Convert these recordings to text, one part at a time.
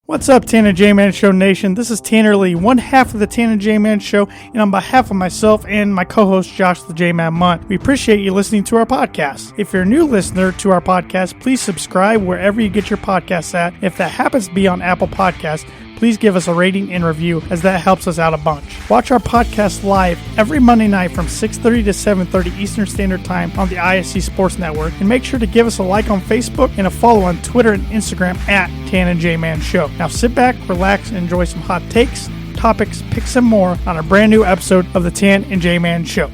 What's up, Tanner J-Man Show Nation? This is Tanner Lee, one half of the Tanner J-Man Show, and on behalf of myself and my co-host Josh the J-Man Munt, we appreciate you listening to our podcast. If you're a new listener to our podcast, please subscribe wherever you get your podcasts at. If that happens to be on Apple Podcasts, please give us a rating and review, as that helps us out a bunch. Watch our podcast live every Monday night from 6:30 to 7:30 Eastern Standard Time on the ISC Sports Network, and make sure to give us a like on Facebook and a follow on Twitter and Instagram at Tan and J-Man Show. Now sit back, relax, and enjoy some hot takes, topics, picks, and more on a brand new episode of the Tan and J-Man Show.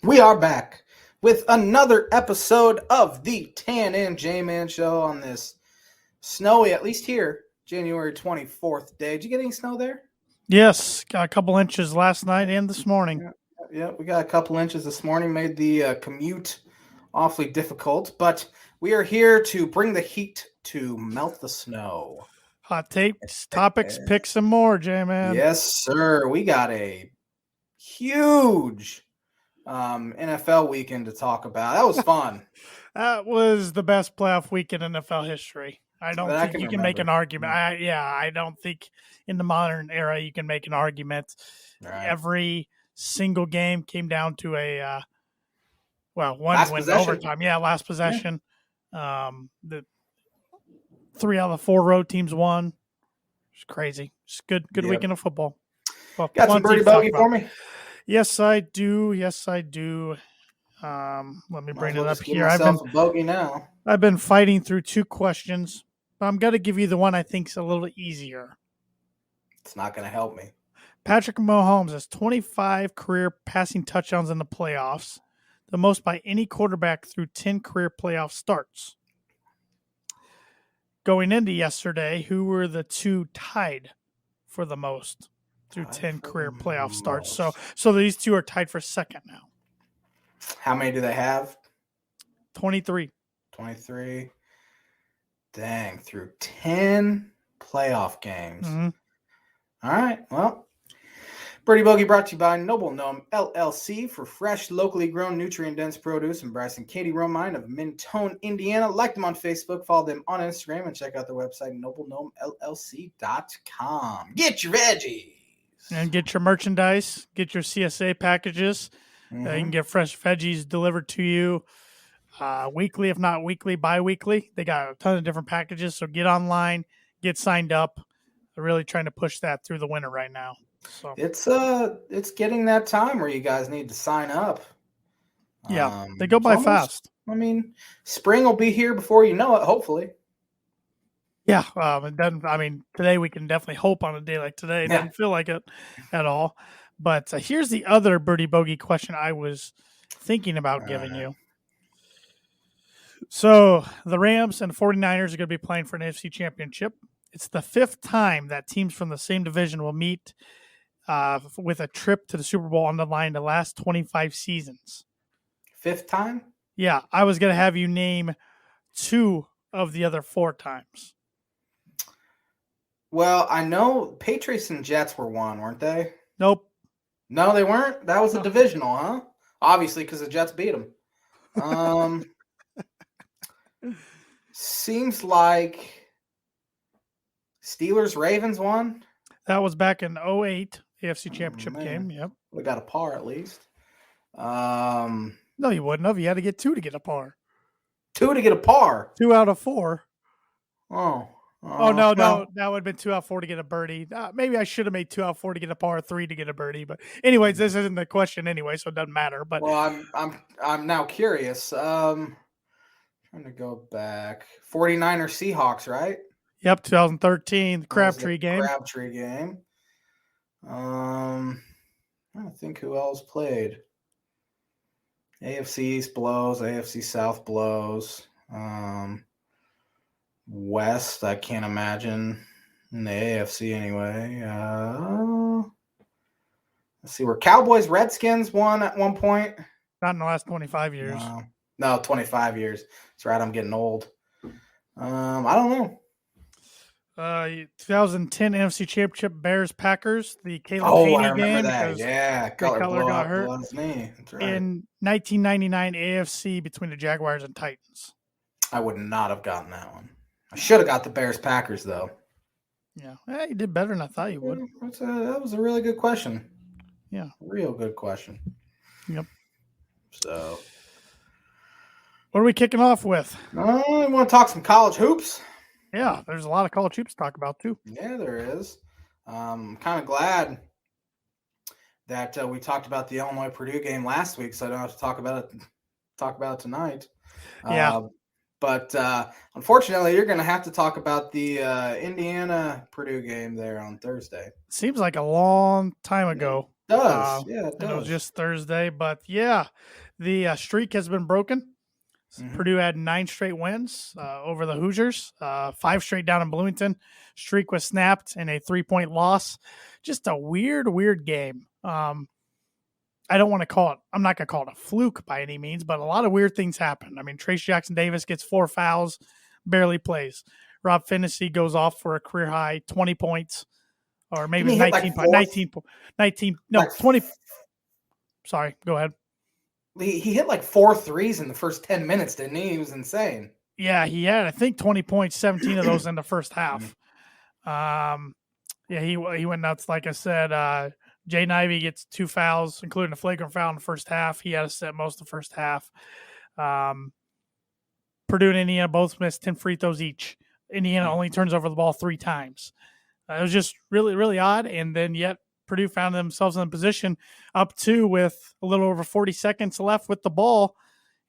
We are back with another episode of the Tan and J-Man Show on this snowy, at least here, January 24th day. Did you get any snow there? Yes, got a couple inches last night and this morning. Yeah, we got a couple inches this morning, made the commute awfully difficult, but we are here to bring the heat to melt the snow. Hot takes, topics, picks, and more, J-Man. Yes, sir. We got a huge NFL weekend to talk about. That was fun. That was the best playoff weekend in NFL history. I don't think you can make an argument. I don't think in the modern era you can make an argument. Right. Every single game came down to a one win overtime. Yeah, last possession. Yeah. The 3 out of the 4 road teams won. It's crazy. It's good weekend of football. Well, got some birdie bogey for me? Yes, I do. Let me bring it up here. I've been fighting through 2 questions, but I'm going to give you the one I think is a little easier. It's not going to help me. Patrick Mahomes has 25 career passing touchdowns in the playoffs, the most by any quarterback through 10 career playoff starts. Going into yesterday, who were the 2 tied for the most through 10 career playoff starts? So these 2 are tied for second now. How many do they have? 23. 23. Dang, through 10 playoff games. Mm-hmm. All right, well, Birdie Bogey brought to you by Noble Gnome LLC for fresh, locally grown, nutrient-dense produce. And Bryce and Katie Romine of Mentone, Indiana. Like them on Facebook, follow them on Instagram, and check out their website, noblegnomellc.com. Get your veggies. And get your merchandise, get your CSA packages. Mm-hmm. You can get fresh veggies delivered to you weekly, if not weekly, bi-weekly. They got a ton of different packages, so get online, get signed up. They're really trying to push that through the winter right now. So it's getting that time where you guys need to sign up. Yeah, they go by fast. I mean, spring will be here before you know it, hopefully. Yeah, it doesn't. I mean, today we can definitely hope on a day like today. It doesn't feel like it at all. But here's the other birdie bogey question I was thinking about giving you. So the Rams and 49ers are going to be playing for an AFC championship. It's the 5th time that teams from the same division will meet with a trip to the Super Bowl on the line the last 25 seasons. 5th time? Yeah, I was going to have you name 2 of the other 4 times. Well, I know Patriots and Jets were one, weren't they? Nope. No, they weren't? That was a divisional, huh? Obviously, because the Jets beat them. Seems like Steelers-Ravens won. That was back in 2008, AFC Championship game. Yep. We got a par at least. No, you wouldn't have. You had to get 2 to get a par. 2 to get a par? 2 out of 4. Oh, no, that would have been 2 out of 4 to get a birdie. Maybe I should have made 2 out of 4 to get a par, 3 to get a birdie. But anyways, this isn't the question anyway, so it doesn't matter. But well, I'm now curious. Trying to go back. 49ers Seahawks, right? Yep, 2013, the Crabtree game. Crabtree game. I don't think who else played. AFC East blows, AFC South blows. West, I can't imagine. In the AFC anyway. Let's see, were Cowboys Redskins won at one point? Not in the last 25 years. No, 25 years. That's right. I'm getting old. I don't know. 2010 NFC Championship Bears Packers, the Caleb Haney I remember game that. Yeah, Cutler got hurt. His knee. That's right. In 1999 AFC between the Jaguars and Titans. I would not have gotten that one. I should have got the Bears Packers though. Yeah, you did better than I thought you would. That was a really good question. Yeah, real good question. Yep. So, what are we kicking off with? I want to talk some college hoops. Yeah, there's a lot of college hoops to talk about too. Yeah, there is. I'm kind of glad that we talked about the Illinois Purdue game last week, so I don't have to talk about it tonight. Yeah. But unfortunately, you're going to have to talk about the Indiana Purdue game there on Thursday. Seems like a long time ago. It does. It does. It was just Thursday, but yeah, the streak has been broken. Mm-hmm. Purdue had 9 straight wins over the Hoosiers, 5 straight down in Bloomington. Streak was snapped in a 3-point loss. Just a weird game. I don't want to call it, I'm not going to call it a fluke by any means, but a lot of weird things happen. I mean, Trace Jackson-Davis gets 4 fouls, barely plays. Rob Finney goes off for a career high 20 points, or maybe 20. Sorry, go ahead. He hit like 4 threes in the first 10 minutes, didn't he? He was insane. Yeah, he had, I think, 20 points, 17 of those in the first half. Yeah, he went nuts. Like I said, Jaden Ivey gets 2 fouls, including a flagrant foul in the first half. He had to sit most of the first half. Purdue and Indiana both missed 10 free throws each. Indiana only turns over the ball 3 times. It was just really, really odd. And then yet Purdue found themselves in a position up 2 with a little over 40 seconds left with the ball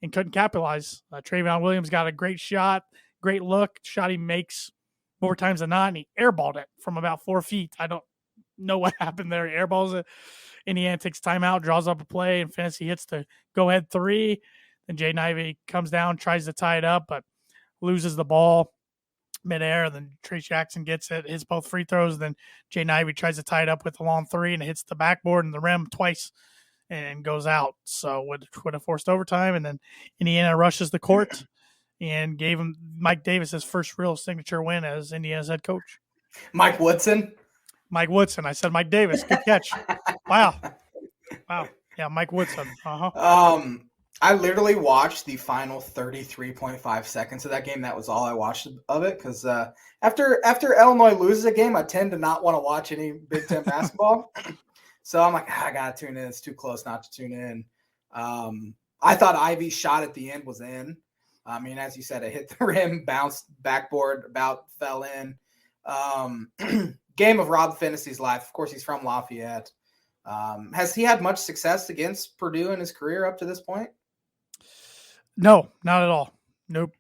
and couldn't capitalize. Travion Williams got a great shot, great look. Shot he makes more times than not, and he airballed it from about 4 feet. I don't know what happened there. He airballs it. Indiana takes timeout, draws up a play, and Finney hits the go-ahead 3. Then Jaden Ivey comes down, tries to tie it up, but loses the ball midair. Then Trace Jackson gets it, hits both free throws. Then Jaden Ivey tries to tie it up with a long 3, and it hits the backboard and the rim twice and goes out. So would have forced overtime, and then Indiana rushes the court and gave him Mike Davis his first real signature win as Indiana's head coach. Mike Woodson. I said Mike Davis. Good catch. Wow. Yeah, Mike Woodson. I literally watched the final 33.5 seconds of that game. That was all I watched of it because after Illinois loses a game, I tend to not want to watch any Big Ten basketball. So I'm like, I got to tune in. It's too close not to tune in. I thought Ivey's shot at the end was in. I mean, as you said, it hit the rim, bounced backboard, about fell in. Game of Rob Finney's life. Of course, he's from Lafayette. Has he had much success against Purdue in his career up to this point? No, not at all. Nope.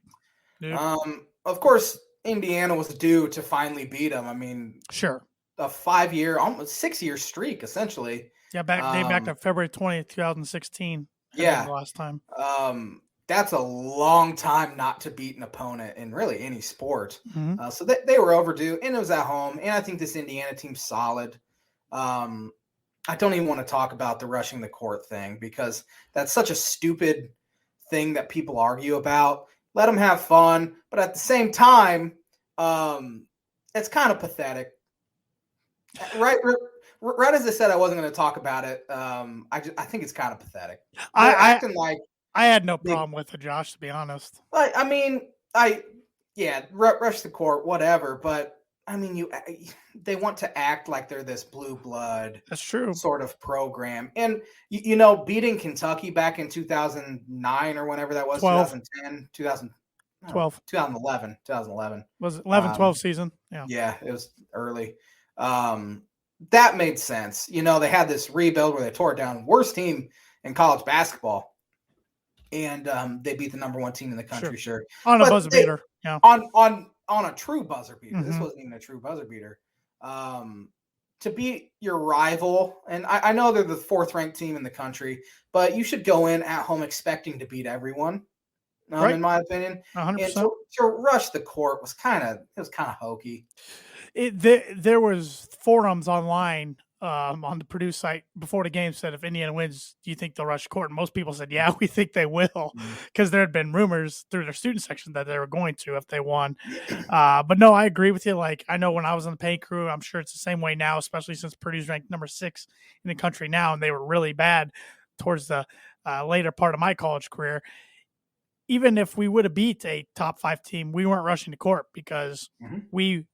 Of course, Indiana was due to finally beat him. I mean, sure. A 5-year, almost 6-year streak, essentially. Yeah, back to February 20th, 2016. Yeah. The last time. That's a long time not to beat an opponent in really any sport. Mm-hmm. So they were overdue, and it was at home. And I think this Indiana team's solid. I don't even want to talk about the rushing the court thing because that's such a stupid thing that people argue about. Let them have fun. But at the same time, it's kind of pathetic. Right as I said, I wasn't going to talk about it. I think it's kind of pathetic. I had no problem with it, Josh, to be honest. I mean, rush the court, whatever. But I mean, they want to act like they're this blue blood. That's true. Sort of program, and beating Kentucky back in 2009 or whenever that was, 2010, 2012, 2011. Was it 11-12 season? Yeah, it was early. That made sense. They had this rebuild where they tore it down. Worst team in college basketball. And they beat the number 1 team in the country, sure. On a buzzer beater. Yeah. On a true buzzer beater. Mm-hmm. This wasn't even a true buzzer beater. To beat your rival, and I know they're the 4th-ranked team in the country, but you should go in at home expecting to beat everyone, in my opinion. 100%. And to rush the court was kind of hokey. There was forums online on the Purdue site before the game said, if Indiana wins, do you think they'll rush the court? And most people said, yeah, we think they will, because there had been rumors through their student section that they were going to if they won. But no, I agree with you. Like, I know when I was on the paint crew, I'm sure it's the same way now, especially since Purdue's ranked number 6 in the country now, and they were really bad towards the later part of my college career. Even if we would have beat a top 5 team, we weren't rushing the court because we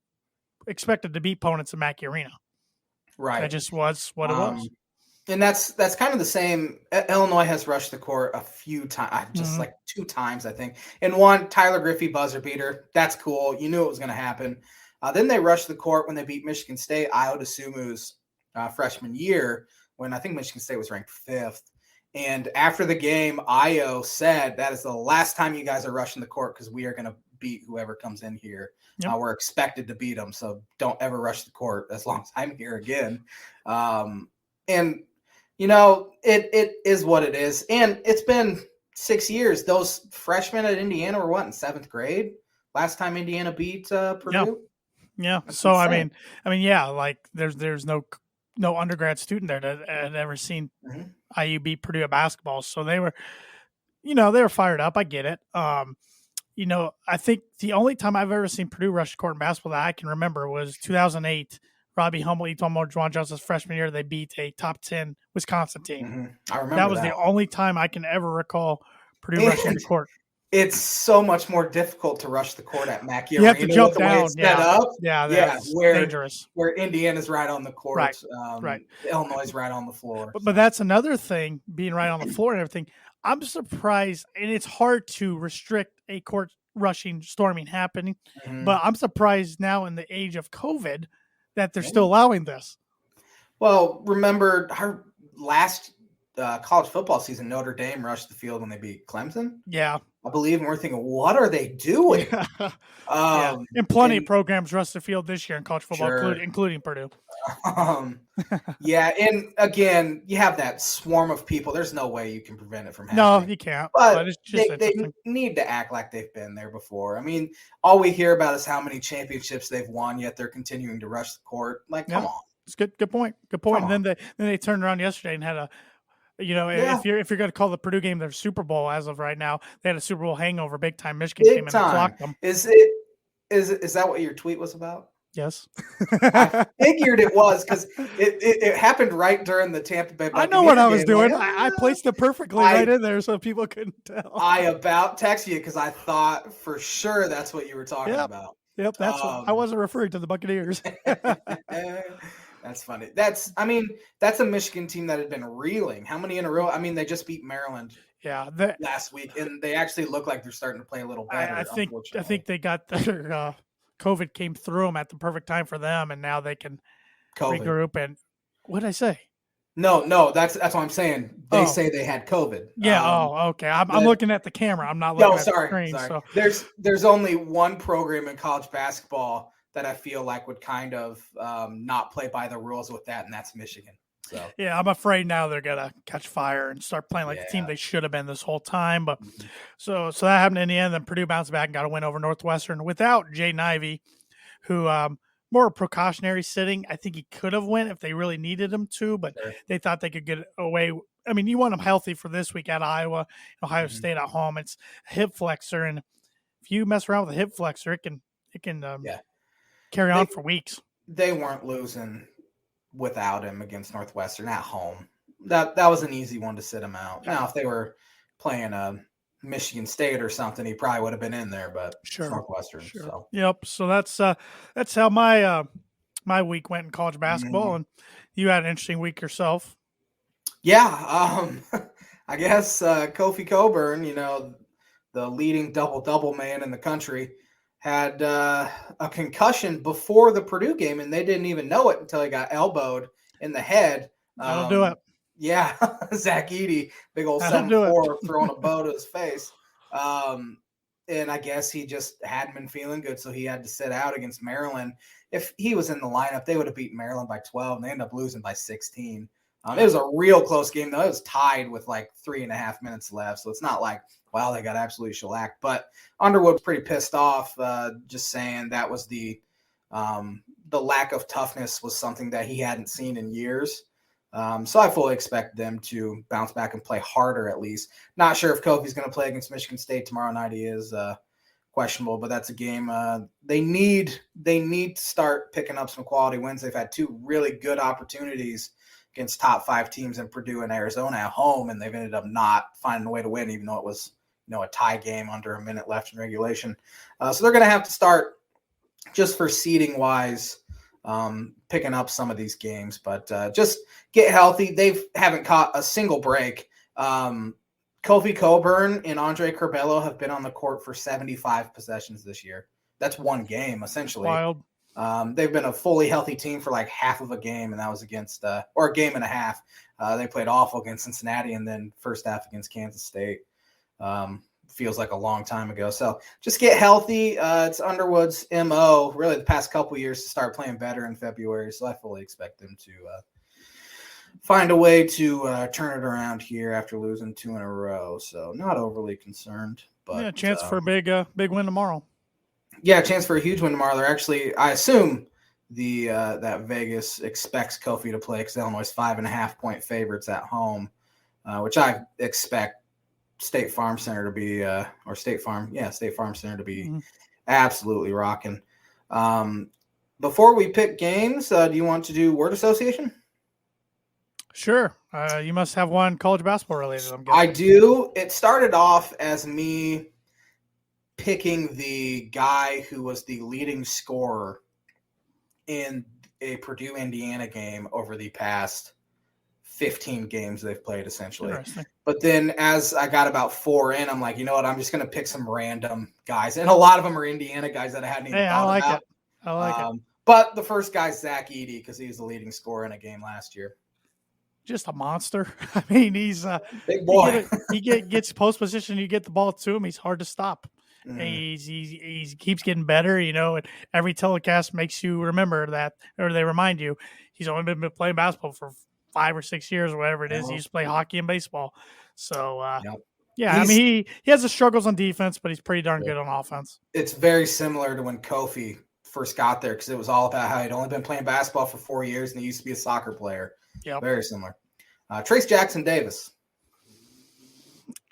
expected to beat opponents in Mackey Arena. Right. That just was what it was. And that's kind of the same. Illinois has rushed the court a few times, just like 2 times, I think. And one, Tyler Griffey buzzer beater. That's cool. You knew it was going to happen. Then they rushed the court when they beat Michigan State, Ayo Dosunmu's freshman year, when I think Michigan State was ranked 5th. And after the game, Ayo said, that is the last time you guys are rushing the court because we are going to beat whoever comes in here. Yep. We're expected to beat them, so don't ever rush the court as long as I'm here again. And, you know, it is what it is. And it's been 6 years. Those freshmen at Indiana were what, in 7th grade? Last time Indiana beat Purdue? Yeah. So, insane. I mean, yeah, like there's no undergrad student there that had ever seen IU beat Purdue at basketball. So they were fired up. I get it. You know, I think the only time I've ever seen Purdue rush the court in basketball that I can remember was 2008. Robbie Hummel, Juwan Johnson's freshman year, they beat a top 10 Wisconsin team. I remember that was the only time I can ever recall Purdue rushing the court. It's so much more difficult to rush the court at Mackey Arena. You have to jump the down. Way it's set up. Yeah, dangerous. Where Indiana's right on the court. Right. Illinois is right on the floor. But that's another thing, being right on the floor and everything. I'm surprised, and it's hard to restrict a court rushing, storming happening, but I'm surprised now in the age of COVID that they're still allowing this. Well, remember our last college football season, Notre Dame rushed the field when they beat Clemson. Yeah. I believe, and we're thinking, what are they doing? And plenty of programs rushed the field this year in college football, including Purdue. Yeah, and again, you have that swarm of people. There's no way you can prevent it from happening. No, you can't. But it's just they need to act like they've been there before. I mean, all we hear about is how many championships they've won, yet they're continuing to rush the court. Like, come on. It's good point. Good point. And then they turned around yesterday and had a. You know, if you're going to call the Purdue game their Super Bowl as of right now, they had a Super Bowl hangover. Big time Michigan came in and clocked them. Is that what your tweet was about? Yes. I figured it was because it happened right during the Tampa Bay. I know what I was doing. I placed it perfectly right in there so people couldn't tell. I about texted you because I thought for sure that's what you were talking about. Yep, that's what, I wasn't referring to the Buccaneers. That's funny. That's a Michigan team that had been reeling. How many in a row? I mean, they just beat Maryland last week, and they actually look like they're starting to play a little better. I think they got their COVID came through them at the perfect time for them, and now they can regroup. And what did I say? No, that's what I'm saying. They say they had COVID. Yeah. Okay. I'm looking at the camera. I'm not looking at the screen. Sorry. So. There's only one program in college basketball that I feel like would kind of not play by the rules with that, and that's Michigan. So yeah, I'm afraid now they're gonna catch fire and start playing like the team they should have been this whole time. But so that happened in the end. Then Purdue bounced back and got a win over Northwestern without Jaden Ivey, who more precautionary sitting. I think he could have went if they really needed him to, but they thought they could get away. I mean, you want him healthy for this week at Iowa, Ohio State at home. It's a hip flexor, and if you mess around with a hip flexor, it can carry on for weeks. They weren't losing without him against Northwestern at home. That was an easy one to sit him out. Now, if they were playing Michigan State or something, he probably would have been in there, but it's Northwestern. Sure. So. Yep. So that's how my week went in college basketball, and you had an interesting week yourself. Yeah. I guess Kofi Coburn, the leading double-double man in the country, had a concussion before the Purdue game, and they didn't even know it until he got elbowed in the head. That'll do it. Yeah, Zach Edey, big old 7'4", throwing a bow to his face. And I guess he just hadn't been feeling good, so he had to sit out against Maryland. If he was in the lineup, they would have beaten Maryland by 12, and they ended up losing by 16. It was a real close game, though. It was tied with like 3.5 minutes left, so it's not like, wow, they got absolutely shellacked. But Underwood's pretty pissed off, just saying that was the the lack of toughness was something that he hadn't seen in years. So I fully expect them to bounce back and play harder at least. Not sure if Kofi's going to play against Michigan State tomorrow night. He is questionable, but that's a game they need to start picking up some quality wins. They've had 2 really good opportunities against top 5 teams in Purdue and Arizona at home, and they've ended up not finding a way to win, even though it was a tie game under a minute left in regulation. So they're going to have to start, just for seeding wise, picking up some of these games, but just get healthy. They haven't caught a single break. Kofi Coburn and Andre Curbelo have been on the court for 75 possessions this year. That's one game, essentially. Wild. They've been a fully healthy team for like half of a game, and that was against or a game and a half. They played awful against Cincinnati, and then first half against Kansas State. Feels like a long time ago. So just get healthy. It's Underwood's MO really the past couple years to start playing better in February. So I fully expect them to find a way to turn it around here after losing 2 in a row. So not overly concerned, but yeah, chance for a big win tomorrow. Yeah, chance for a huge win tomorrow. They're actually, I assume that Vegas expects Kofi to play because Illinois 5.5-point favorites at home, which I expect State Farm Center to be, State Farm Center to be absolutely rocking. Before we pick games, do you want to do word association? Sure. You must have one college basketball related. I do. It started off as me picking the guy who was the leading scorer in a Purdue Indiana game over the past 15 games they've played, essentially. But then as I got about 4 in, I'm like, you know what? I'm just going to pick some random guys. And a lot of them are Indiana guys that I hadn't even thought about. I like it. But the first guy's Zach Edey because he was the leading scorer in a game last year. Just a monster. I mean, he's big boy. he gets post position. You get the ball to him. He's hard to stop. He keeps getting better, and every telecast makes you remember that, or they remind you he's only been playing basketball for 5 or 6 years or whatever it is. He used to play hockey and baseball. So, yeah, I mean, he has his struggles on defense, but he's pretty darn good on offense. It's very similar to when Kofi first got there because it was all about how he'd only been playing basketball for 4 years and he used to be a soccer player. Yeah, very similar. Trace Jackson Davis.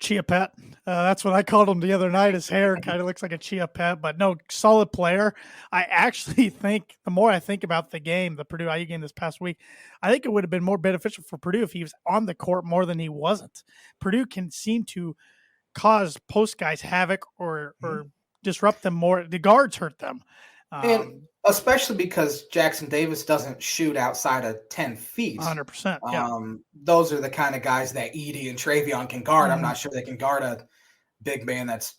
Chia Pet. That's what I called him the other night. His hair kind of looks like a Chia Pet, but no, solid player. I actually think the more I think about the game, the Purdue IU game this past week, I think it would have been more beneficial for Purdue if he was on the court more than he wasn't. Purdue can seem to cause post guys havoc or disrupt them more. The guards hurt them. And especially because Jackson Davis doesn't shoot outside of 10 feet. 100%. Yeah. Those are the kind of guys that Edey and Travion can guard. I'm not sure they can guard a big man that's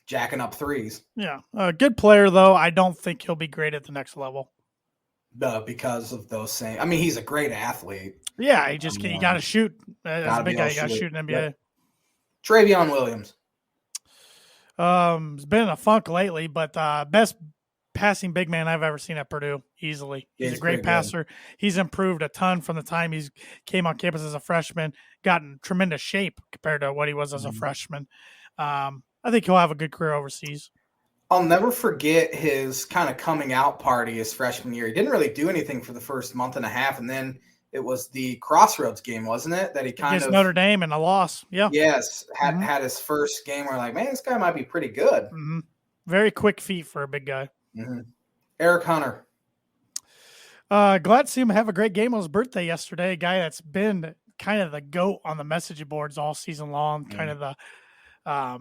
jacking up threes. Yeah. Good player, though. I don't think he'll be great at the next level. Because of those same. I mean, he's a great athlete. Yeah, he just you got to shoot. As a big guy, you got to shoot in NBA. Yep. Travion Williams. He's been in a funk lately, but best passing big man I've ever seen at Purdue, easily. He's a great passer. Good. He's improved a ton from the time he came on campus as a freshman, gotten tremendous shape compared to what he was as a freshman. I think he'll have a good career overseas. I'll never forget his kind of coming out party his freshman year. He didn't really do anything for the first month and a half, and then it was the Crossroads game, wasn't it? That he kind against Notre Dame and a loss. Yeah. Yes. Had his first game where like, man, this guy might be pretty good. Very quick feet for a big guy. Eric Hunter. Glad to see him have a great game on his birthday yesterday. A guy that's been kind of the GOAT on the message boards all season long. Kind of the, I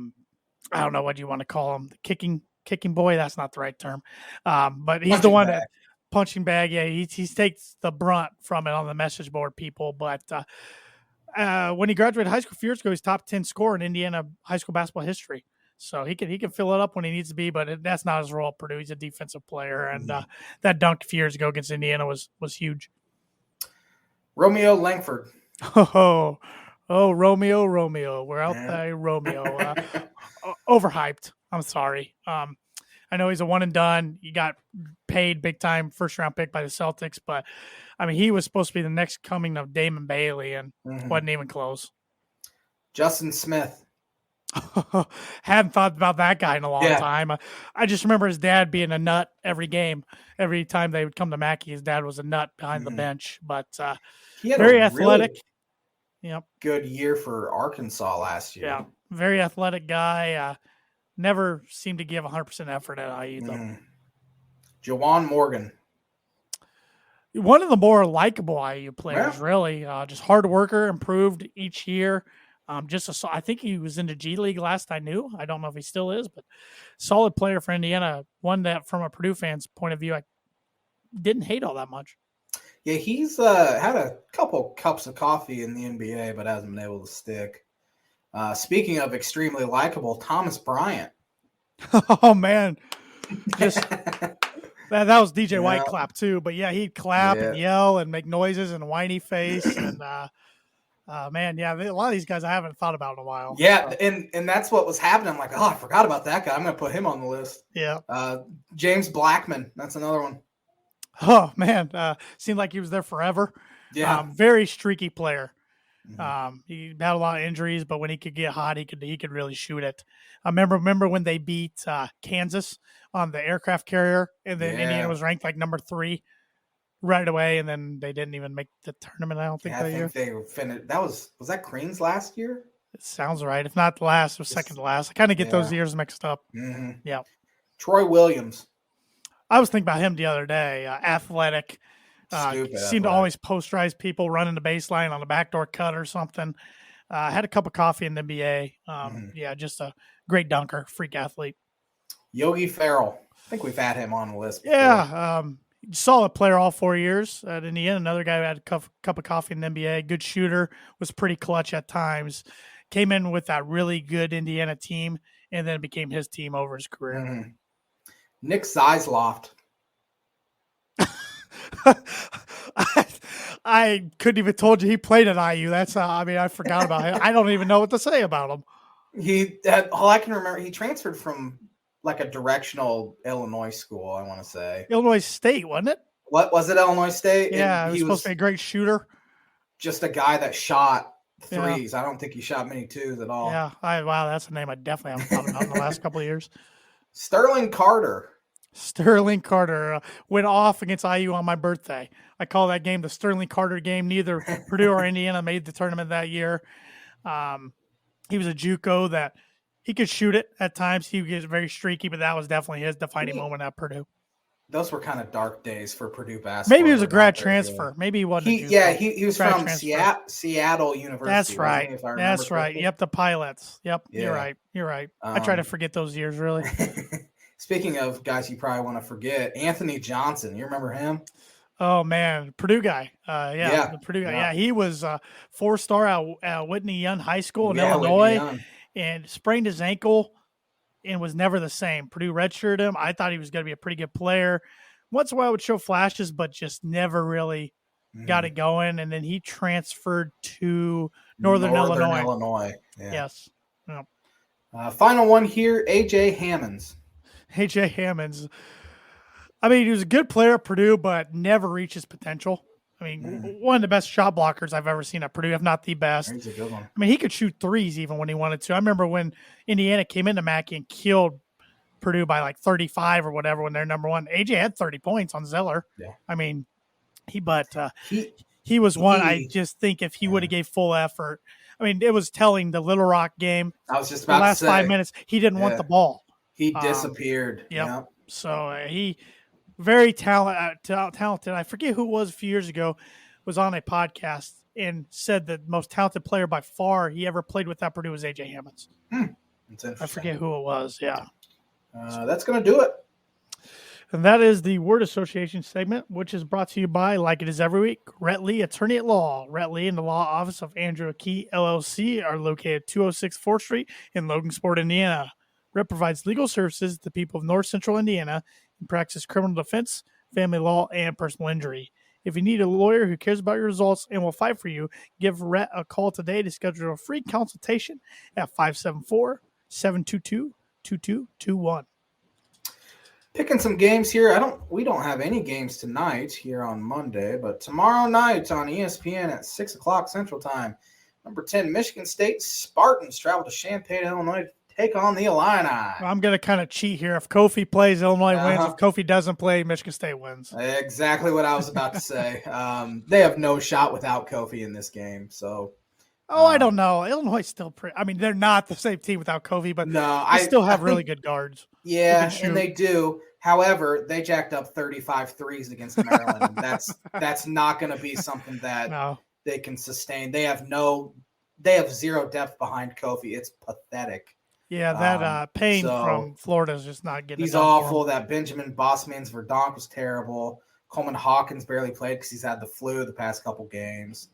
don't know what you want to call him. The kicking boy. That's not the right term. But he's punching the one that punching bag. Yeah. He takes the brunt from it on the message board people. But when he graduated high school a few years ago, he's top 10 scorer in Indiana high school basketball history. So he can fill it up when he needs to be, but that's not his role at Purdue. He's a defensive player, and that dunk a few years ago against Indiana was huge. Romeo Langford. Oh, Romeo. We're out there, Romeo. Overhyped. I'm sorry. I know he's a one and done. He got paid big time first round pick by the Celtics, but I mean he was supposed to be the next coming of Damon Bailey, and wasn't even close. Justin Smith. Hadn't thought about that guy in a long Yeah. time. I just remember his dad being a nut every game. Every time they would come to Mackey, his dad was a nut behind the bench. But He had very a athletic. really Yep. good year for Arkansas last year. Yeah, very athletic guy. Never seemed to give 100% effort at IU, though. Jawan Morgan. One of the more likable IU players, really. Just hard worker, improved each year. I think he was in the G League last I knew. I don't know if he still is, but solid player for Indiana. One that, from a Purdue fan's point of view, I didn't hate all that much. Yeah, he's had a couple cups of coffee in the NBA, but hasn't been able to stick. Speaking of extremely likable, Thomas Bryant. Oh, man. Just that was DJ White clap, too. But, yeah, he'd clap and yell and make noises and whiny face. And, man, yeah, a lot of these guys I haven't thought about in a while. Yeah, so. and that's what was happening. I'm like, oh, I forgot about that guy. I'm going to put him on the list. Yeah. James Blackman. That's another one. Oh, man. Seemed like he was there forever. Yeah. Very streaky player. He had a lot of injuries, but when he could get hot, he could really shoot it. I remember when they beat Kansas on the aircraft carrier, and then Indiana was ranked like number 3 right away, and then they didn't even make the tournament. I don't think that year. They finished. That was that Crean's last year? It sounds right. If not the last, it was second to last. I kind of get those years mixed up. Yeah. Troy Williams. I was thinking about him the other day. Athletic. Seemed to always posterize people running the baseline on a backdoor cut or something. Had a cup of coffee in the NBA. Yeah, just a great dunker, freak athlete. Yogi Ferrell. I think we've had him on the list before. Yeah, solid player all 4 years at Indiana. Another guy who had a cup of coffee in the NBA. Good shooter, was pretty clutch at times. Came in with that really good Indiana team, and then became his team over his career. Nick Zeisloft. I couldn't even told you he played at IU. That's I forgot about him. I don't even know what to say about him. All I can remember, he transferred from like a directional Illinois school, I want to say. Illinois State, wasn't it? What was it, Illinois State? Yeah, he was supposed to be a great shooter. Just a guy that shot threes. Yeah. I don't think he shot many twos at all. Yeah, wow, that's a name I definitely haven't thought about in the last couple of years. Sterling Carter went off against IU on my birthday. I call that game the Sterling Carter game. Neither Purdue or Indiana made the tournament that year. He was a JUCO that he could shoot it at times. He was very streaky, but that was definitely his defining moment at Purdue. Those were kind of dark days for Purdue basketball. Maybe he was a grad transfer. Maybe he wasn't. He was from Seattle University. That's right. That's right. Yep, the Pilots. Yep, yeah. You're right. I try to forget those years, really. Speaking of guys you probably want to forget, Anthony Johnson. You remember him? Oh, man. Purdue guy. The Purdue guy. Yeah, he was a 4-star at Whitney Young High School in Illinois and sprained his ankle and was never the same. Purdue redshirted him. I thought he was going to be a pretty good player. Once in a while would show flashes, but just never really got it going. And then he transferred to Northern Illinois. Yeah. Yes. Yeah. Final one here, A.J. Hammonds. A.J. Hammonds. He was a good player at Purdue, but never reached his potential. One of the best shot blockers I've ever seen at Purdue, if not the best. He's a good one. He could shoot threes even when he wanted to. I remember when Indiana came into Mackey and killed Purdue by like 35 or whatever when they're number 1. AJ had 30 points on Zeller. Yeah. He was one. I just think if he would have gave full effort, it was telling the Little Rock game. I was just about the last to say, 5 minutes, he didn't want the ball. He disappeared. Yep. So he very talented. I forget who it was a few years ago, was on a podcast and said the most talented player by far he ever played with at Purdue was A.J. Hammonds. That's interesting. I forget who it was. Yeah. That's going to do it. And that is the word association segment, which is brought to you by, like it is every week, Rhett Lee, attorney at law. Rhett Lee and the law office of Andrew Key LLC are located at 206 4th Street in Logansport, Indiana. Rhett provides legal services to the people of North Central Indiana and practices criminal defense, family law, and personal injury. If you need a lawyer who cares about your results and will fight for you, give Rhett a call today to schedule a free consultation at 574-722-2221. Picking some games here. We don't have any games tonight here on Monday, but tomorrow night on ESPN at 6 o'clock Central Time, Number 10, Michigan State Spartans travel to Champaign, Illinois to take on the Illini. I'm going to kind of cheat here. If Kofi plays, Illinois wins. If Kofi doesn't play, Michigan State wins. Exactly what I was about to say. They have no shot without Kofi in this game. So, I don't know. Illinois is still pretty. I mean, they're not the same team without Kofi, but they still have really good guards. Yeah, and they do. However, they jacked up 35 threes against Maryland. That's not going to be something that they can sustain. They have zero depth behind Kofi. It's pathetic. Yeah, that Payne from Florida is just not getting. He's awful. That Benjamin Bosmans Verdonk was terrible. Coleman Hawkins barely played because he's had the flu the past couple games.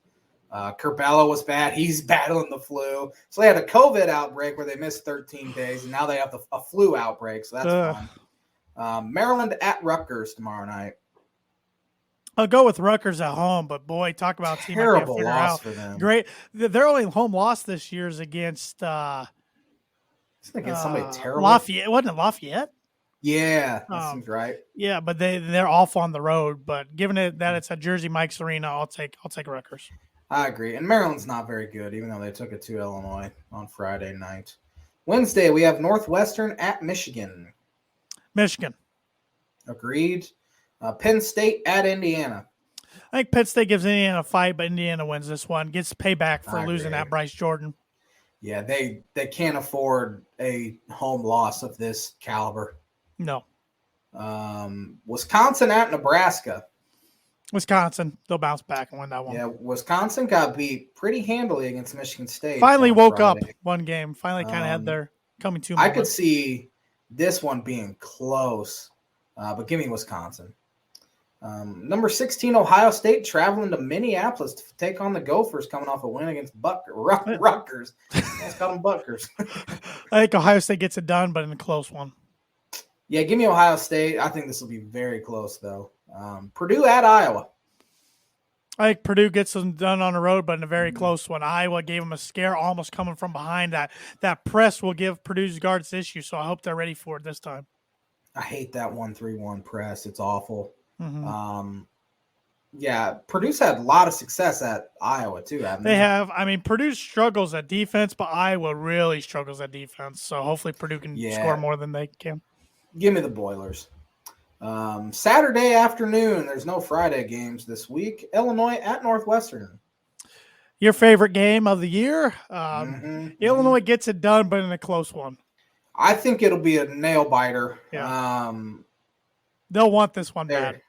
Curbelo was bad. He's battling the flu. So they had a COVID outbreak where they missed 13 days, and now they have a flu outbreak. So that's fun. Maryland at Rutgers tomorrow night. I'll go with Rutgers at home, but boy, talk about a team terrible loss for them. Great. Their only home loss this year is against against somebody terrible. Lafayette. Wasn't it Lafayette? Yeah, that seems right. Yeah, but they're off on the road. But given that it's at Jersey Mike's Arena, I'll take Rutgers. I agree. And Maryland's not very good, even though they took it to Illinois on Friday night. Wednesday, we have Northwestern at Michigan. Michigan. Agreed. Penn State at Indiana. I think Penn State gives Indiana a fight, but Indiana wins this one. Gets payback for losing at Bryce Jordan. Yeah, they can't afford a home loss of this caliber. No. Wisconsin at Nebraska. Wisconsin, they'll bounce back and win that one. Yeah, Wisconsin got beat pretty handily against Michigan State. Finally woke up one game. Finally kind of had their coming to. I could see this one being close, but give me Wisconsin. Number 16, Ohio State traveling to Minneapolis to take on the Gophers coming off a win against Rutgers. Let's call them Buckers. I think Ohio State gets it done, but in a close one. Yeah, give me Ohio State. I think this will be very close, though. Purdue at Iowa. I think Purdue gets them done on the road, but in a very close one. Iowa gave them a scare, almost coming from behind. That press will give Purdue's guards issue, so I hope they're ready for it this time. I hate that 1-3-1 press. It's awful. Mm-hmm. Yeah, Purdue's had a lot of success at Iowa, too, haven't they? They have. I mean, Purdue struggles at defense, but Iowa really struggles at defense, so hopefully Purdue can score more than they can. Give me the Boilers. Saturday afternoon, there's no Friday games this week. Illinois at Northwestern. Your favorite game of the year? Illinois gets it done, but in a close one. I think it'll be a nail biter. Yeah. They'll want this one bad.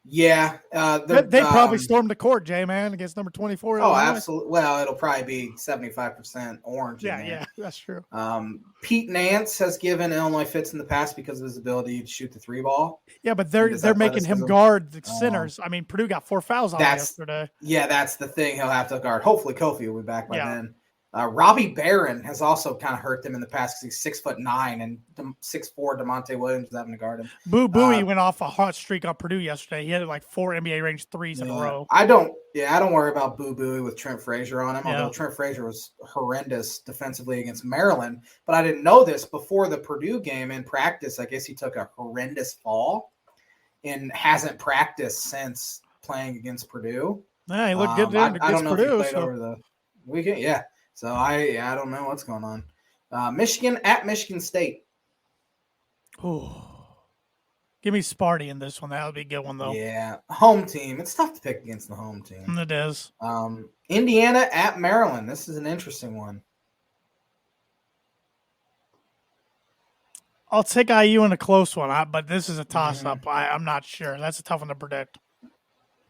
Yeah. They probably stormed the court, J-Man, against number 24. Oh, absolutely. Well, it'll probably be 75% orange. Yeah, that's true. Pete Nance has given Illinois fits in the past because of his ability to shoot the three ball. Yeah, but they're making him guard the centers. I mean, Purdue got 4 fouls on him yesterday. Yeah, that's the thing. He'll have to guard. Hopefully, Kofi will be back by then. Robbie Barron has also kind of hurt them in the past because he's 6'9" and 6'4" DeMonte Williams is having to guard him. Boo Booey went off a hot streak on Purdue yesterday. He had like 4 NBA range threes in a row. I don't worry about Boo Booey with Trent Frazier on him, although Trent Frazier was horrendous defensively against Maryland. But I didn't know this before the Purdue game in practice. I guess he took a horrendous fall and hasn't practiced since playing against Purdue. Yeah, he looked good against I don't know Purdue, if he played over the weekend. Yeah. So I don't know what's going on. Michigan at Michigan State. Ooh. Give me Sparty in this one. That would be a good one, though. Yeah. Home team. It's tough to pick against the home team. It is. Indiana at Maryland. This is an interesting one. I'll take IU in a close one, but this is a toss-up. I'm not sure. That's a tough one to predict.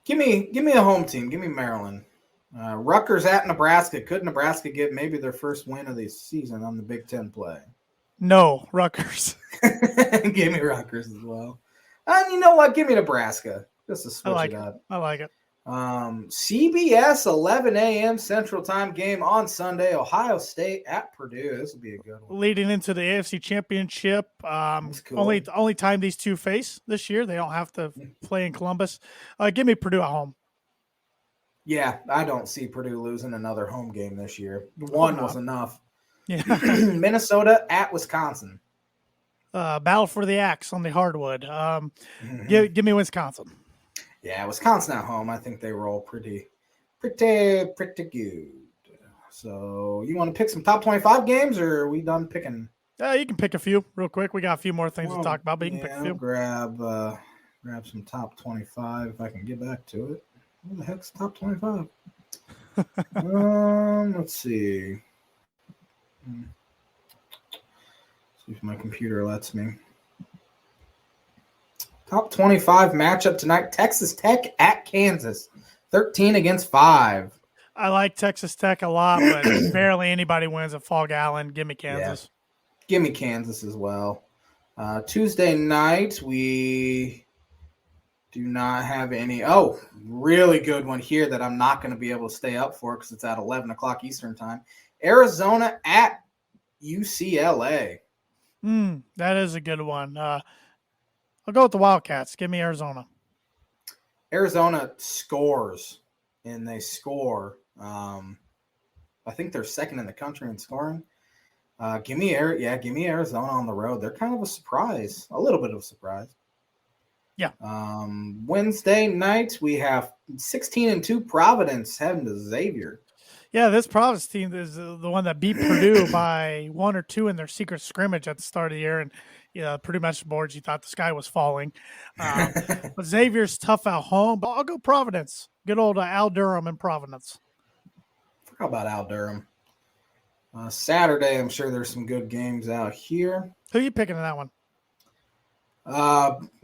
Give me a home team. Give me Maryland. Rutgers at Nebraska. Could Nebraska get maybe their first win of the season on the Big Ten play? No, Rutgers. Give me Rutgers as well. And you know what? Give me Nebraska. Just to switch it up. I like it. CBS 11 a.m. Central Time game on Sunday. Ohio State at Purdue. This will be a good one. Leading into the AFC Championship. Cool. Only time these two face this year. They don't have to play in Columbus. Give me Purdue at home. Yeah, I don't see Purdue losing another home game this year. One was enough. Yeah. Minnesota at Wisconsin. Battle for the axe on the hardwood. Give me Wisconsin. Yeah, Wisconsin at home. I think they roll pretty good. So you want to pick some top 25 games, or are we done picking? You can pick a few real quick. We got a few more things to talk about, but you can pick a few. Grab some top 25 if I can get back to it. What the heck's top 25? Let's see. See if my computer lets me. Top 25 matchup tonight. Texas Tech at Kansas. 13 against 5. I like Texas Tech a lot, but barely anybody wins at Fall Gallon. Give me Kansas. Yeah. Give me Kansas as well. Tuesday night, we do not have any. Oh, really good one here that I'm not going to be able to stay up for because it's at 11 o'clock Eastern time. Arizona at UCLA. That is a good one. I'll go with the Wildcats. Give me Arizona. Arizona scores, and they score. I think they're second in the country in scoring. Give me Arizona on the road. They're kind of a surprise, a little bit of a surprise. Yeah. Wednesday night we have 16-2 Providence heading to Xavier. Yeah, this Providence team is the one that beat Purdue by 1 or 2 in their secret scrimmage at the start of the year. And Purdue message boards, you thought the sky was falling. But Xavier's tough at home. But I'll go Providence. Good old Al Durham in Providence. Forgot about Al Durham. Saturday, I'm sure there's some good games out here. Who are you picking in that one?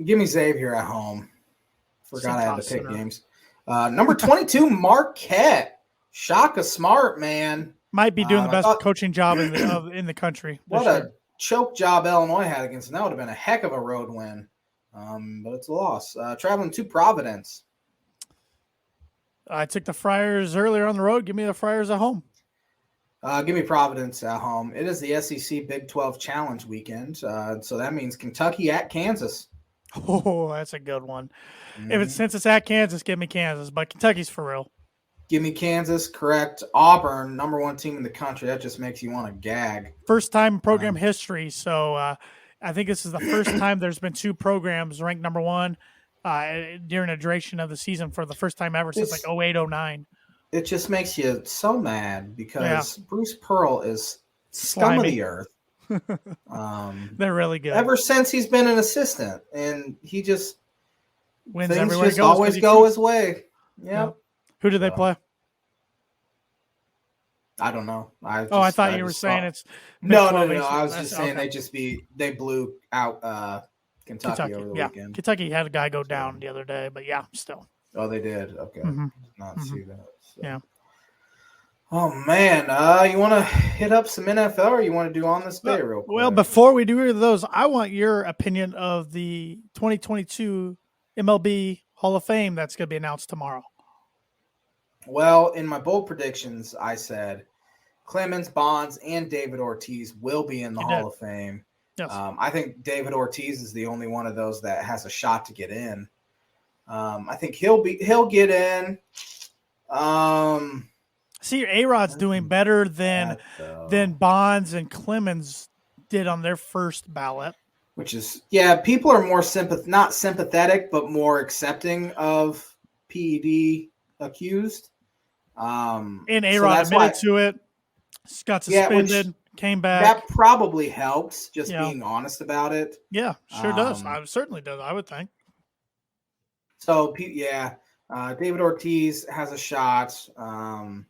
Give me Xavier at home. Forgot I had to pick games. Number 22, Marquette. Shaka Smart, man. Might be doing the best coaching job in the country. What a choke job Illinois had against them. That would have been a heck of a road win. But it's a loss. Traveling to Providence. I took the Friars earlier on the road. Give me the Friars at home. Give me Providence at home. It is the SEC Big 12 Challenge weekend. So that means Kentucky at Kansas. Oh, that's a good one. Since it's at Kansas, give me Kansas. But Kentucky's for real. Give me Kansas, correct. Auburn, number 1 team in the country. That just makes you want to gag. First time in program history. So I think this is the first time there's been 2 programs ranked number 1 during a duration of the season for the first time ever since 08-09. It just makes you so mad because Bruce Pearl is scum of the earth. They're really good. Ever since he's been an assistant, and he just wins things everywhere just always go his way. Yep. Who do they play? I don't know. I thought you were saying it's no. I was just saying they blew out Kentucky over the weekend. Kentucky had a guy go down the other day, but still. Oh, they did. Okay, did not see that. So. Yeah. Oh man, you want to hit up some NFL, or you want to do on this day real quick? Well, before we do those, I want your opinion of the 2022 MLB Hall of Fame that's going to be announced tomorrow. Well, in my bold predictions, I said Clemens, Bonds, and David Ortiz will be in the Hall of Fame. Yes. I think David Ortiz is the only one of those that has a shot to get in. I think he'll get in. See, A-Rod's doing better than Bonds and Clemens did on their first ballot. Which is, people are more not sympathetic, but more accepting of PED accused. And A-Rod admitted to it. Got suspended, came back. That probably helps, just being honest about it. Yeah, sure does. I certainly does, I would think. So, David Ortiz has a shot. I'm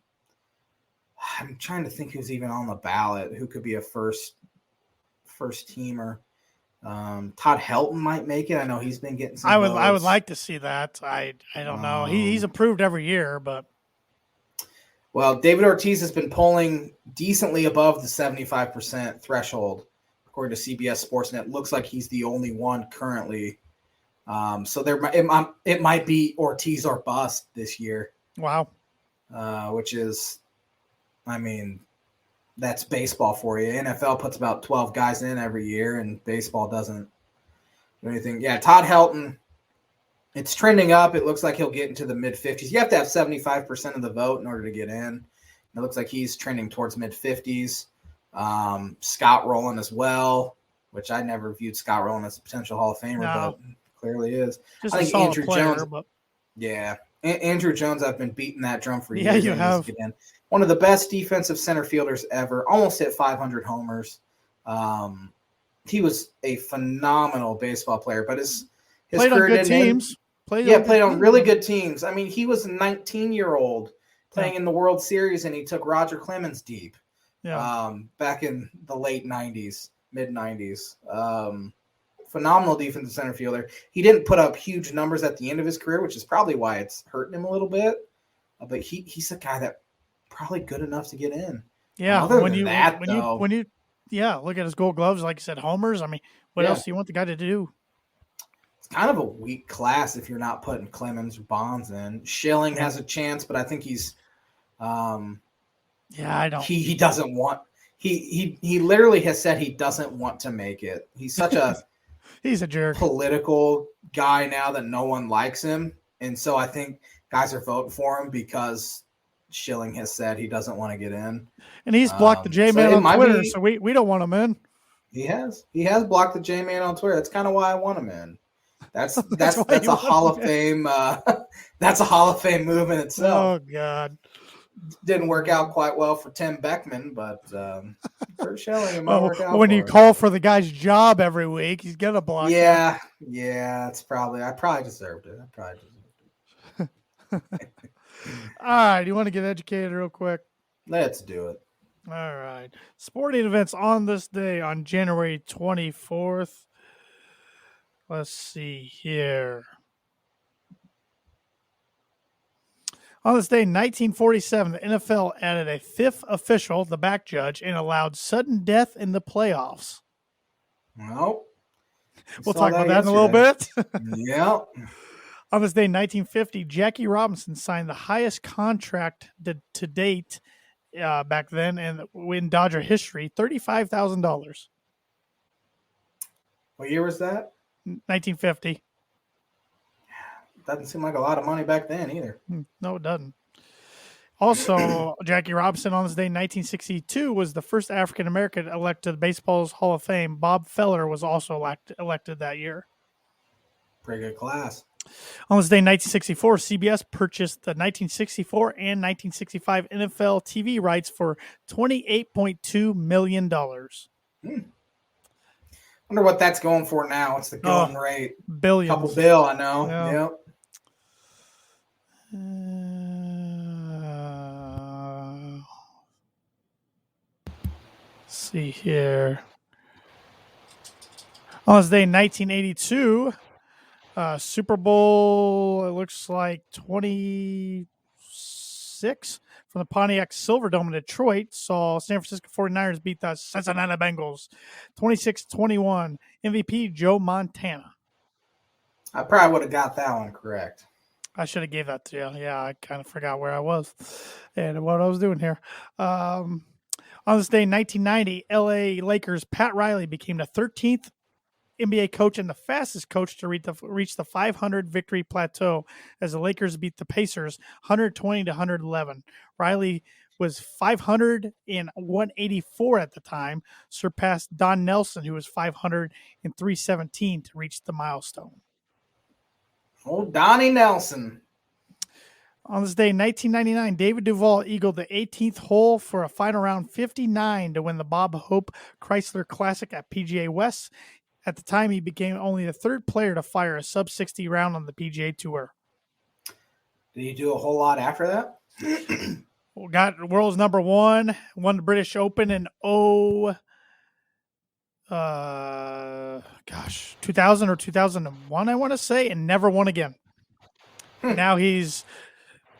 trying to think who's even on the ballot, who could be a first teamer. Todd Helton might make it. I know he's been getting some votes. I would like to see that. I don't know. He's approved every year, but well, David Ortiz has been polling decently above the 75% threshold, according to CBS Sportsnet. Looks like he's the only one currently. So it might be Ortiz or bust this year. Wow. Which is, that's baseball for you. NFL puts about 12 guys in every year, and baseball doesn't do anything. Yeah, Todd Helton, it's trending up. It looks like he'll get into the mid-50s. You have to have 75% of the vote in order to get in. It looks like he's trending towards mid-50s. Scott Rowland as well, which I never viewed Scott Rowland as a potential Hall of Famer, but clearly is. Just I think a solid Andrew player, Jones. but... Yeah, Andrew Jones, I've been beating that drum for years. Yeah, you have. One of the best defensive center fielders ever. Almost hit 500 homers. He was a phenomenal baseball player, but his played career on good teams. Played on really good teams. I mean, he was a 19-year-old playing in the World Series, and he took Roger Clemens deep. Yeah. Back in the late 90s, mid 90s. Phenomenal defensive center fielder. He didn't put up huge numbers at the end of his career, which is probably why it's hurting him a little bit. But he's a guy that probably good enough to get in. Yeah. Look at his Gold Gloves, like you said, homers. I mean, what else do you want the guy to do? It's kind of a weak class if you're not putting Clemens or Bonds in. Schilling has a chance, but I think he's I don't. He doesn't want. He literally has said he doesn't want to make it. He's such a he's a jerk political guy now that no one likes him, and so I think guys are voting for him because Schilling has said he doesn't want to get in. And he's blocked the J-Man on Twitter, so we don't want him in. He has blocked the J-Man on Twitter. That's kind of why I want him in. That's a Hall of Fame. That's a Hall of Fame move in itself. Oh God. Didn't work out quite well for Tim Beckman, but Kurt Schilling, it might work out. When you call for the guy's job every week, he's gonna block. Yeah, it's probably. I probably deserved it. All right, you want to get educated real quick? Let's do it. All right, sporting events on this day on January 24th. Let's see here. On this day, in 1947, the NFL added a fifth official, the back judge, and allowed sudden death in the playoffs. Well, we'll talk about that in a little bit. Yeah. On this day, in 1950, Jackie Robinson signed the highest contract to date back then and in Dodger history, $35,000. What year was that? 1950. Doesn't seem like a lot of money back then either. No, it doesn't. Also, Jackie Robinson on this day in 1962 was the first African-American elected to the Baseball's Hall of Fame. Bob Feller was also elected that year. Pretty good class. On this day in 1964, CBS purchased the 1964 and 1965 NFL TV rights for $28.2 million. Wonder what that's going for now. What's the going rate? Billions. Couple bill, I know. Yeah. Yep. See here. On this day in 1982, Super Bowl, it looks like 26 from the Pontiac Silverdome in Detroit saw San Francisco 49ers beat the Cincinnati Bengals 26-21. MVP Joe Montana. I probably would have got that one correct. I should have gave that to you. Yeah, I kind of forgot where I was and what I was doing here. On this day in 1990, LA Lakers Pat Riley became the 13th NBA coach and the fastest coach to reach the 500 victory plateau as the Lakers beat the Pacers 120-111. Riley was 500 and 184 at the time, surpassed Don Nelson, who was 500 and 317 to reach the milestone. Oh, Donnie Nelson. On this day in 1999, David Duval eagled the 18th hole for a final round 59 to win the Bob Hope Chrysler Classic at PGA West. At the time, he became only the third player to fire a sub-60 round on the PGA Tour. Did he do a whole lot after that? Got world's number one, won the British Open in 2000 or 2001, I want to say, and never won again. Now he's,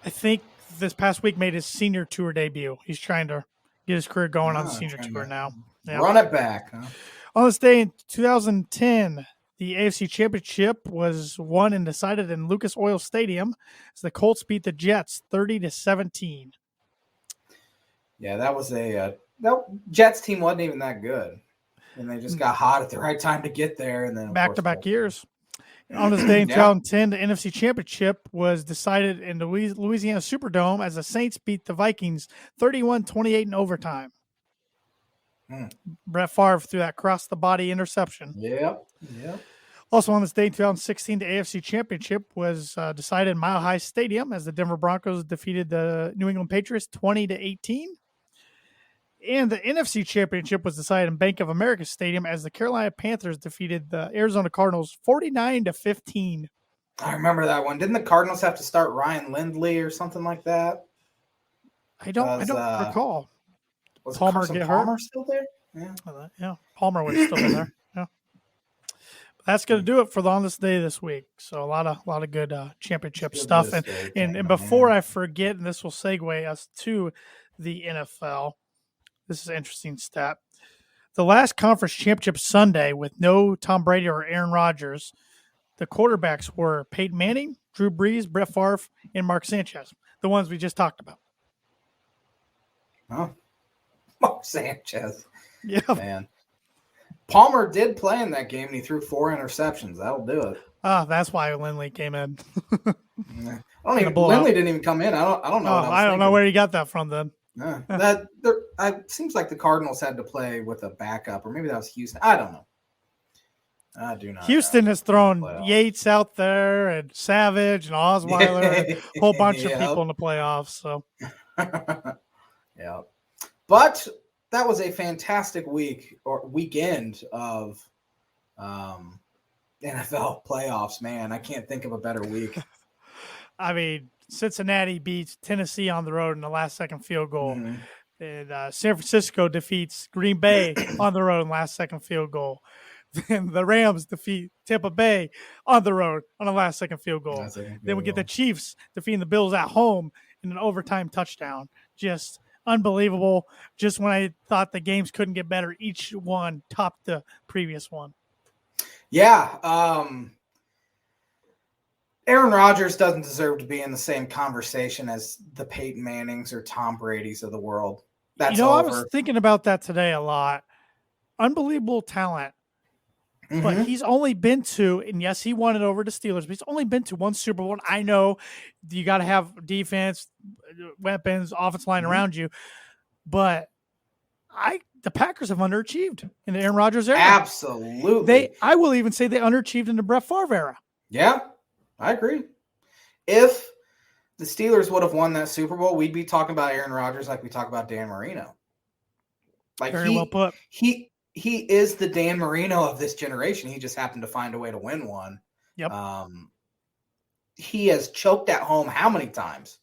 I think this past week made his senior tour debut. He's trying to get his career going on the senior tour now. Run it back, huh? On this day in 2010, the AFC Championship was won and decided in Lucas Oil Stadium as the Colts beat the Jets 30-17. Yeah, that was that Jets team wasn't even that good, and they just got hot at the right time to get there, and then back-to-back years. On this day in 2010, the NFC Championship was decided in the Louisiana Superdome as the Saints beat the Vikings 31-28 in overtime. Brett Favre threw that cross-the-body interception. Yep. Also on this day in 2016, the AFC Championship was decided in Mile High Stadium as the Denver Broncos defeated the New England Patriots 20-18. And the NFC Championship was decided in Bank of America Stadium as the Carolina Panthers defeated the Arizona Cardinals 49-15. I remember that one. Didn't the Cardinals have to start Ryan Lindley or something like that? I don't recall. Was Palmer Carson get Palmer hurt? still there? Yeah, Palmer would have still been there. Yeah. That's going to do it for On This Day this week. So a lot of good championship stuff. And before I forget, and this will segue us to the NFL, this is an interesting stat. The last conference championship Sunday with no Tom Brady or Aaron Rodgers, the quarterbacks were Peyton Manning, Drew Brees, Brett Favre, and Mark Sanchez, the ones we just talked about. Oh, Mark Sanchez. Yeah, man. Palmer did play in that game, and he threw 4 interceptions. That'll do it. That's why Lindley came in. Lindley didn't even come in. I don't know. I don't know where he got that from then. It seems like the Cardinals had to play with a backup, or maybe that was Houston. I don't know. I do not. Houston has thrown Yates out there and Savage and Osweiler and a whole bunch of people in the playoffs. So, yeah, but that was a fantastic weekend of NFL playoffs. Man, I can't think of a better week. I mean, Cincinnati beats Tennessee on the road in the last-second field goal. Mm-hmm. And San Francisco defeats Green Bay on the road in last-second field goal. Then the Rams defeat Tampa Bay on the road on a last-second field goal. Then we get the Chiefs defeating the Bills at home in an overtime touchdown. Just unbelievable. Just when I thought the games couldn't get better, each one topped the previous one. Yeah. Aaron Rodgers doesn't deserve to be in the same conversation as the Peyton Mannings or Tom Brady's of the world. That's over. I was thinking about that today a lot. Unbelievable talent. Mm-hmm. But he's only been to, and yes, he won it over the Steelers, but he's only been to one Super Bowl. And I know you got to have defense, weapons, offensive line around you, but the Packers have underachieved in the Aaron Rodgers era. Absolutely. I will even say they underachieved in the Brett Favre era. Yeah, I agree. If the Steelers would have won that Super Bowl, we'd be talking about Aaron Rodgers like we talk about Dan Marino. Very well put. He is the Dan Marino of this generation. He just happened to find a way to win one. Yep. He has choked at home how many times?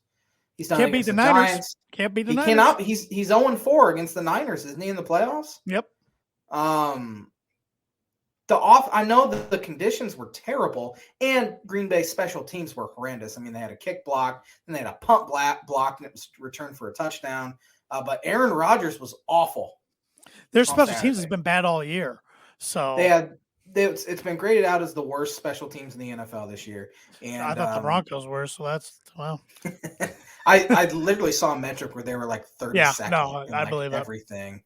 He's done. Can't beat the Niners. Giants. Can't beat the Niners. Cannot. He's 0-4 against the Niners, isn't he, in the playoffs? Yep. I know that the conditions were terrible, and Green Bay special teams were horrendous. I mean, they had a kick block, and they had a punt block, and it was returned for a touchdown. But Aaron Rodgers was awful. Their special teams has been bad all year. So it's been graded out as the worst special teams in the NFL this year. And I thought the Broncos were, so that's wow. I literally saw a metric where they were like 32nd. No, I believe everything.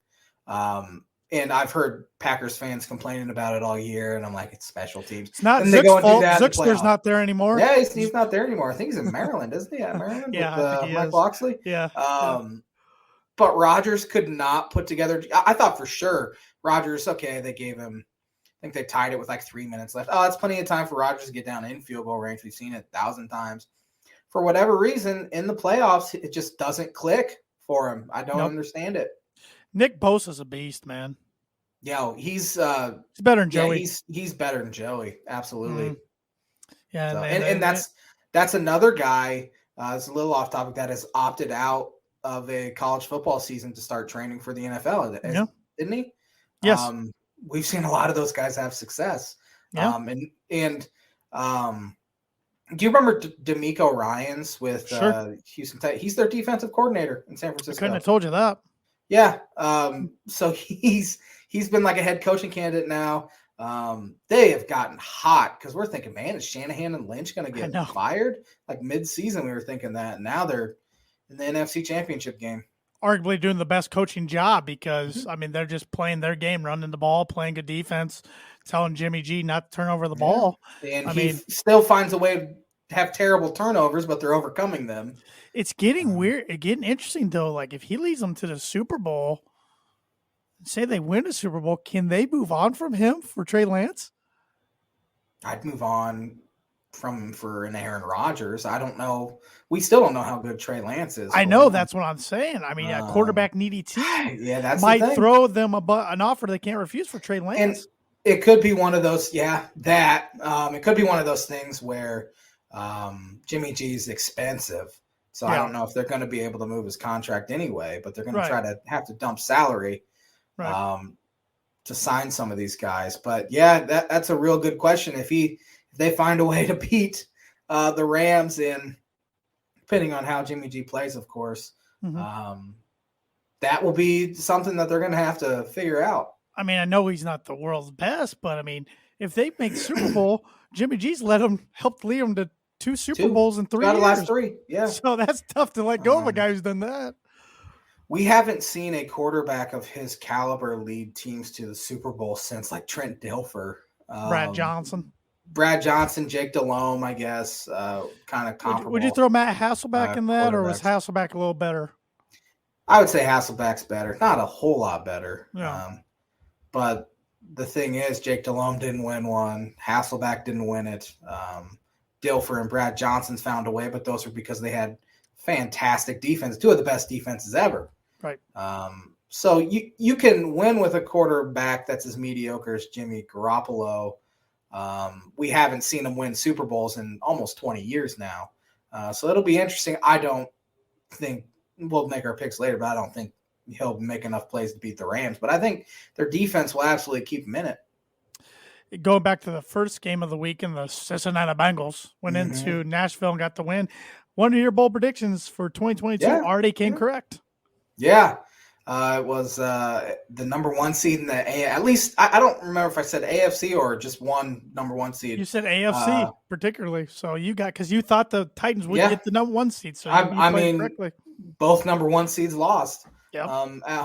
And I've heard Packers fans complaining about it all year, and I'm like, it's special teams. It's not Zook's fault. Zookster's not there anymore. Yeah, he's not there anymore. I think he's in Maryland, isn't he? At Maryland with Mike Loxley. Yeah. But Rodgers could not put together. I thought for sure Rodgers. Okay, they gave him. I think they tied it with like 3 minutes left. Oh, that's plenty of time for Rodgers to get down in field goal range. We've seen it 1,000 times. For whatever reason, in the playoffs, it just doesn't click for him. I don't understand it. Nick Bosa's a beast, man. Yeah, he's better than Joey. He's better than Joey. Absolutely. Yeah, so, and that's another guy. It's a little off topic that has opted out of a college football season to start training for the NFL. Didn't he? Yes. We've seen a lot of those guys have success. Yeah. Do you remember D'Amico Ryans with Houston Titans? He's their defensive coordinator in San Francisco. I couldn't have told you that. Yeah. So he's been like a head coaching candidate now. They have gotten hot because we're thinking, man, is Shanahan and Lynch going to get fired? Like mid-season, we were thinking that. Now they're in the NFC Championship game. Arguably doing the best coaching job because, I mean, they're just playing their game, running the ball, playing good defense, telling Jimmy G not to turn over the ball. And he still finds a way to have terrible turnovers, but they're overcoming them. It's getting weird. It's getting interesting, though. Like, if he leads them to the Super Bowl, say they win the Super Bowl, can they move on from him for Trey Lance? I'd move on for an Aaron Rodgers. I don't know. We still don't know how good Trey Lance is. I know, that's what I'm saying. I mean, a quarterback needy team that's might the thing. throw them an offer they can't refuse for Trey Lance. And it could be one of those, it could be one of those things where Jimmy G is expensive. So I don't know if they're going to be able to move his contract anyway, but they're going to try to have to dump salary to sign some of these guys. But that's a real good question. If they find a way to beat the Rams in, depending on how Jimmy G plays, of course, that will be something that they're going to have to figure out. I mean, I know he's not the world's best, but I mean, if they make Super Bowl, Jimmy G's helped lead them to two Super Bowls in 3 years. The last 3, yeah. So that's tough to let go of a guy who's done that. We haven't seen a quarterback of his caliber lead teams to the Super Bowl since like Trent Dilfer. Brad Johnson, Jake Delhomme, I guess, kind of comparable. Would you throw Matt Hasselbeck in that, or was Hasselbeck a little better? I would say Hasselbeck's better. Not a whole lot better. Yeah. But the thing is, Jake Delhomme didn't win one. Hasselbeck didn't win it. Dilfer and Brad Johnson's found a way, but those are because they had fantastic defense, 2 of the best defenses ever. Right. So you can win with a quarterback that's as mediocre as Jimmy Garoppolo. We haven't seen him win Super Bowls in almost 20 years now. So it'll be interesting. I don't think we'll make our picks later, but I don't think he'll make enough plays to beat the Rams. But I think their defense will absolutely keep him in it. Going back to the first game of the week, and the Cincinnati Bengals went into Nashville and got the win. One of your bold predictions for 2022 already came correct. Yeah. It was the number 1 seed in the at least I don't remember if I said AFC or just one number 1 seed. You said AFC particularly, so you got, because you thought the Titans would get the number 1 seed. So I mean, correctly. Both number 1 seeds lost at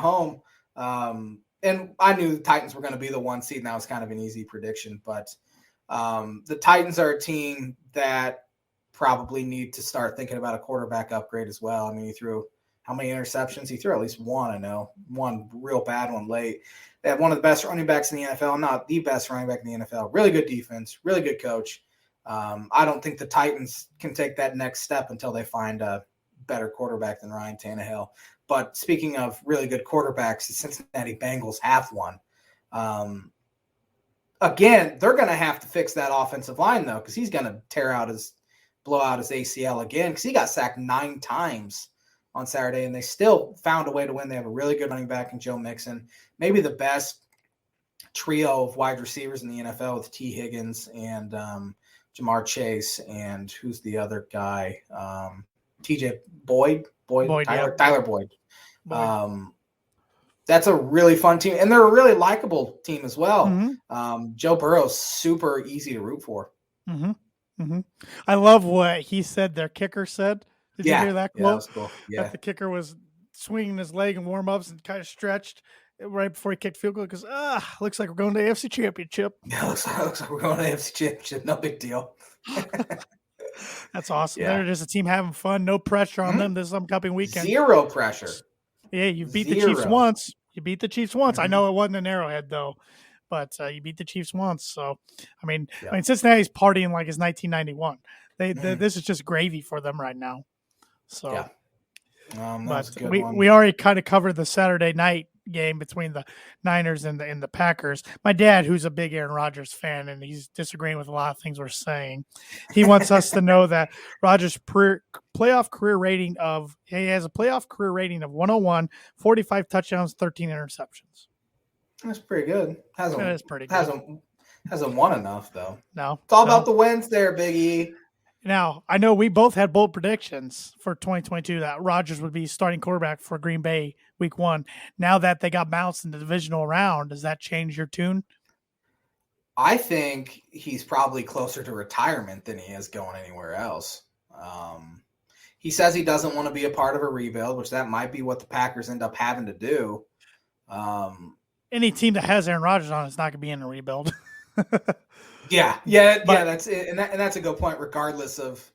home, and I knew the Titans were going to be the 1 seed, and that was kind of an easy prediction. But the Titans are a team that probably need to start thinking about a quarterback upgrade as well. I mean, he threw how many interceptions? He threw at least one, I know. One real bad one late. They have one of the best running backs in the NFL, not the best running back in the NFL. Really good defense, really good coach. I don't think the Titans can take that next step until they find a better quarterback than Ryan Tannehill. But speaking of really good quarterbacks, the Cincinnati Bengals have one. Again, they're going to have to fix that offensive line, though, because he's going to blow out his ACL again, because he got sacked 9 times on Saturday, and they still found a way to win. They have a really good running back in Joe Mixon, maybe the best trio of wide receivers in the NFL with T. Higgins and Jamar Chase, and who's the other guy? TJ Tyler Boyd. That's a really fun team, and they're a really likable team as well. Joe Burrow's super easy to root for. I love what he said. Their kicker said. Did you hear that quote? Yeah, that was cool. Yeah. That the kicker was swinging his leg in warm-ups and kind of stretched right before he kicked field goal, because looks like we're going to the AFC Championship. Yeah, looks like we're going to the AFC Championship. No big deal. That's awesome. Yeah. They're just a team having fun. No pressure on them this upcoming weekend. 0 pressure. Yeah, you beat the Chiefs once. I know it wasn't an Arrowhead, though, but you beat the Chiefs once. So, I mean, Cincinnati's partying like it's 1991. This is just gravy for them right now. So, but we already kind of covered the Saturday night game between the Niners and the Packers. My dad, who's a big Aaron Rodgers fan, and he's disagreeing with a lot of things we're saying, he wants us to know that Rodgers' playoff career rating he has a playoff career rating of 101, 45 touchdowns, 13 interceptions. That's pretty good. That is pretty good. Hasn't won enough, though. No. It's all about the wins there, Big E. Now, I know we both had bold predictions for 2022 that Rodgers would be starting quarterback for Green Bay week 1. Now that they got bounced in the divisional round, does that change your tune? I think he's probably closer to retirement than he is going anywhere else. He says he doesn't want to be a part of a rebuild, which that might be what the Packers end up having to do. Any team that has Aaron Rodgers on is not going to be in a rebuild. That's it, and that's a good point, regardless of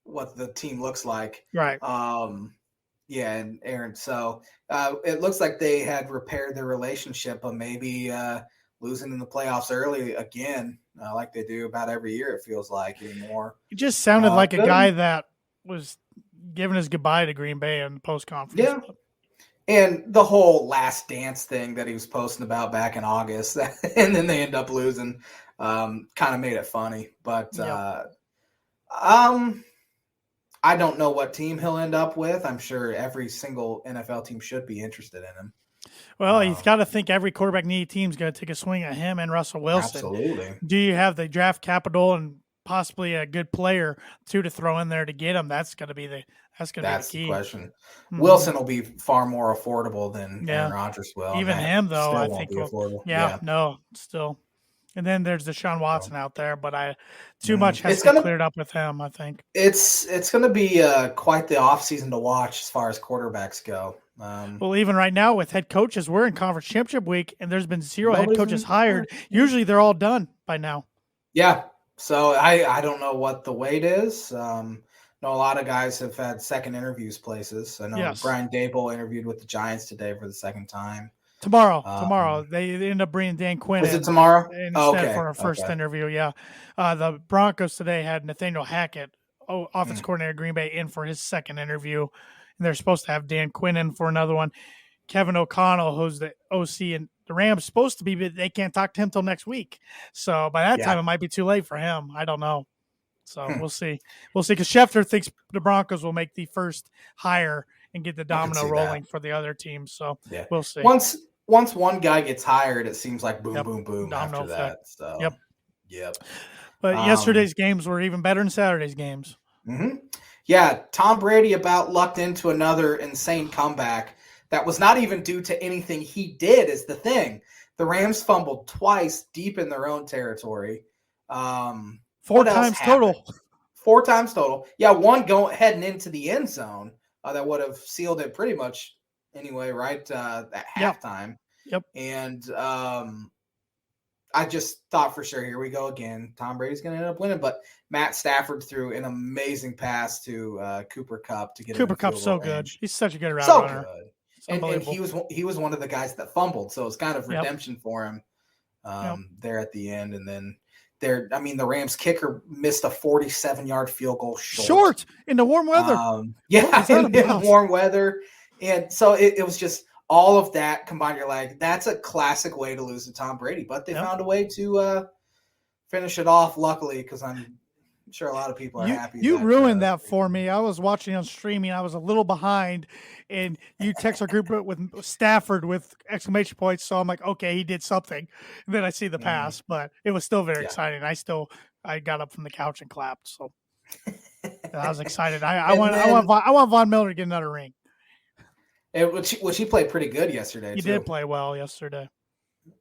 what the team looks like. Right. And Aaron. So it looks like they had repaired their relationship, but maybe losing in the playoffs early again, like they do about every year, it feels like anymore. It just sounded like a guy that was giving his goodbye to Green Bay in the post-conference. Yeah. And the whole last dance thing that he was posting about back in August, and then they end up losing, kind of made it funny. But I don't know what team he'll end up with. I'm sure every single NFL team should be interested in him. Well, you've got to think every quarterback needy team's going to take a swing at him and Russell Wilson. Absolutely. Do you have the draft capital and possibly a good player to throw in there to get him? That's going to be the key. Question. Mm-hmm. Wilson will be far more affordable than Aaron Rodgers will. Even him, though, I think affordable. Still. And then there's Deshaun Watson out there, but too much has to be cleared up with him, I think. It's going to be quite the offseason to watch as far as quarterbacks go. Well, even right now with head coaches, we're in conference championship week, and there's been 0 head coaches hired. Usually they're all done by now. Yeah. So I don't know what the wait is. Know a lot of guys have had second interviews places. I know Brian Dable interviewed with the Giants today for the second time. Tomorrow. They end up bringing Dan Quinn. Is it tomorrow? Instead for a first interview, yeah. The Broncos today had Nathaniel Hackett, offense coordinator of Green Bay, in for his second interview. And they're supposed to have Dan Quinn in for another one. Kevin O'Connell, who's the OC, and the Rams supposed to be, but they can't talk to him till next week. So by that time, it might be too late for him. I don't know. So we'll see. We'll see, because Schefter thinks the Broncos will make the first hire and get the domino rolling for the other teams. So we'll see. Once one guy gets hired, it seems like boom, boom, boom domino after effect. That. So, yep. But yesterday's games were even better than Saturday's games. Mm-hmm. Yeah, Tom Brady about lucked into another insane comeback that was not even due to anything he did, is the thing. The Rams fumbled twice deep in their own territory. 4 times total. 4 times total. Yeah, one heading into the end zone that would have sealed it pretty much anyway, right, at halftime. Yep. And I just thought for sure, here we go again. Tom Brady's going to end up winning, but Matt Stafford threw an amazing pass to Cooper Kupp to get Cooper Kupp's so good. He's such a good route runner. Good. And he was one of the guys that fumbled, so it's kind of redemption for him there at the end. And then the Rams kicker missed a 47-yard field goal short in the warm weather. In warm weather. And so it was just all of that combined. You're like, that's a classic way to lose to Tom Brady. But they found a way to finish it off, luckily, because I'm sure a lot of people are happy. You ruined that for me. I was watching on streaming. I was a little behind, and you text our group with Stafford with exclamation points. So I'm like, okay, he did something. And then I see the pass, but it was still very exciting. I got up from the couch and clapped. So I was excited. I want Von Miller to get another ring. Which he played pretty good yesterday. He did play well yesterday.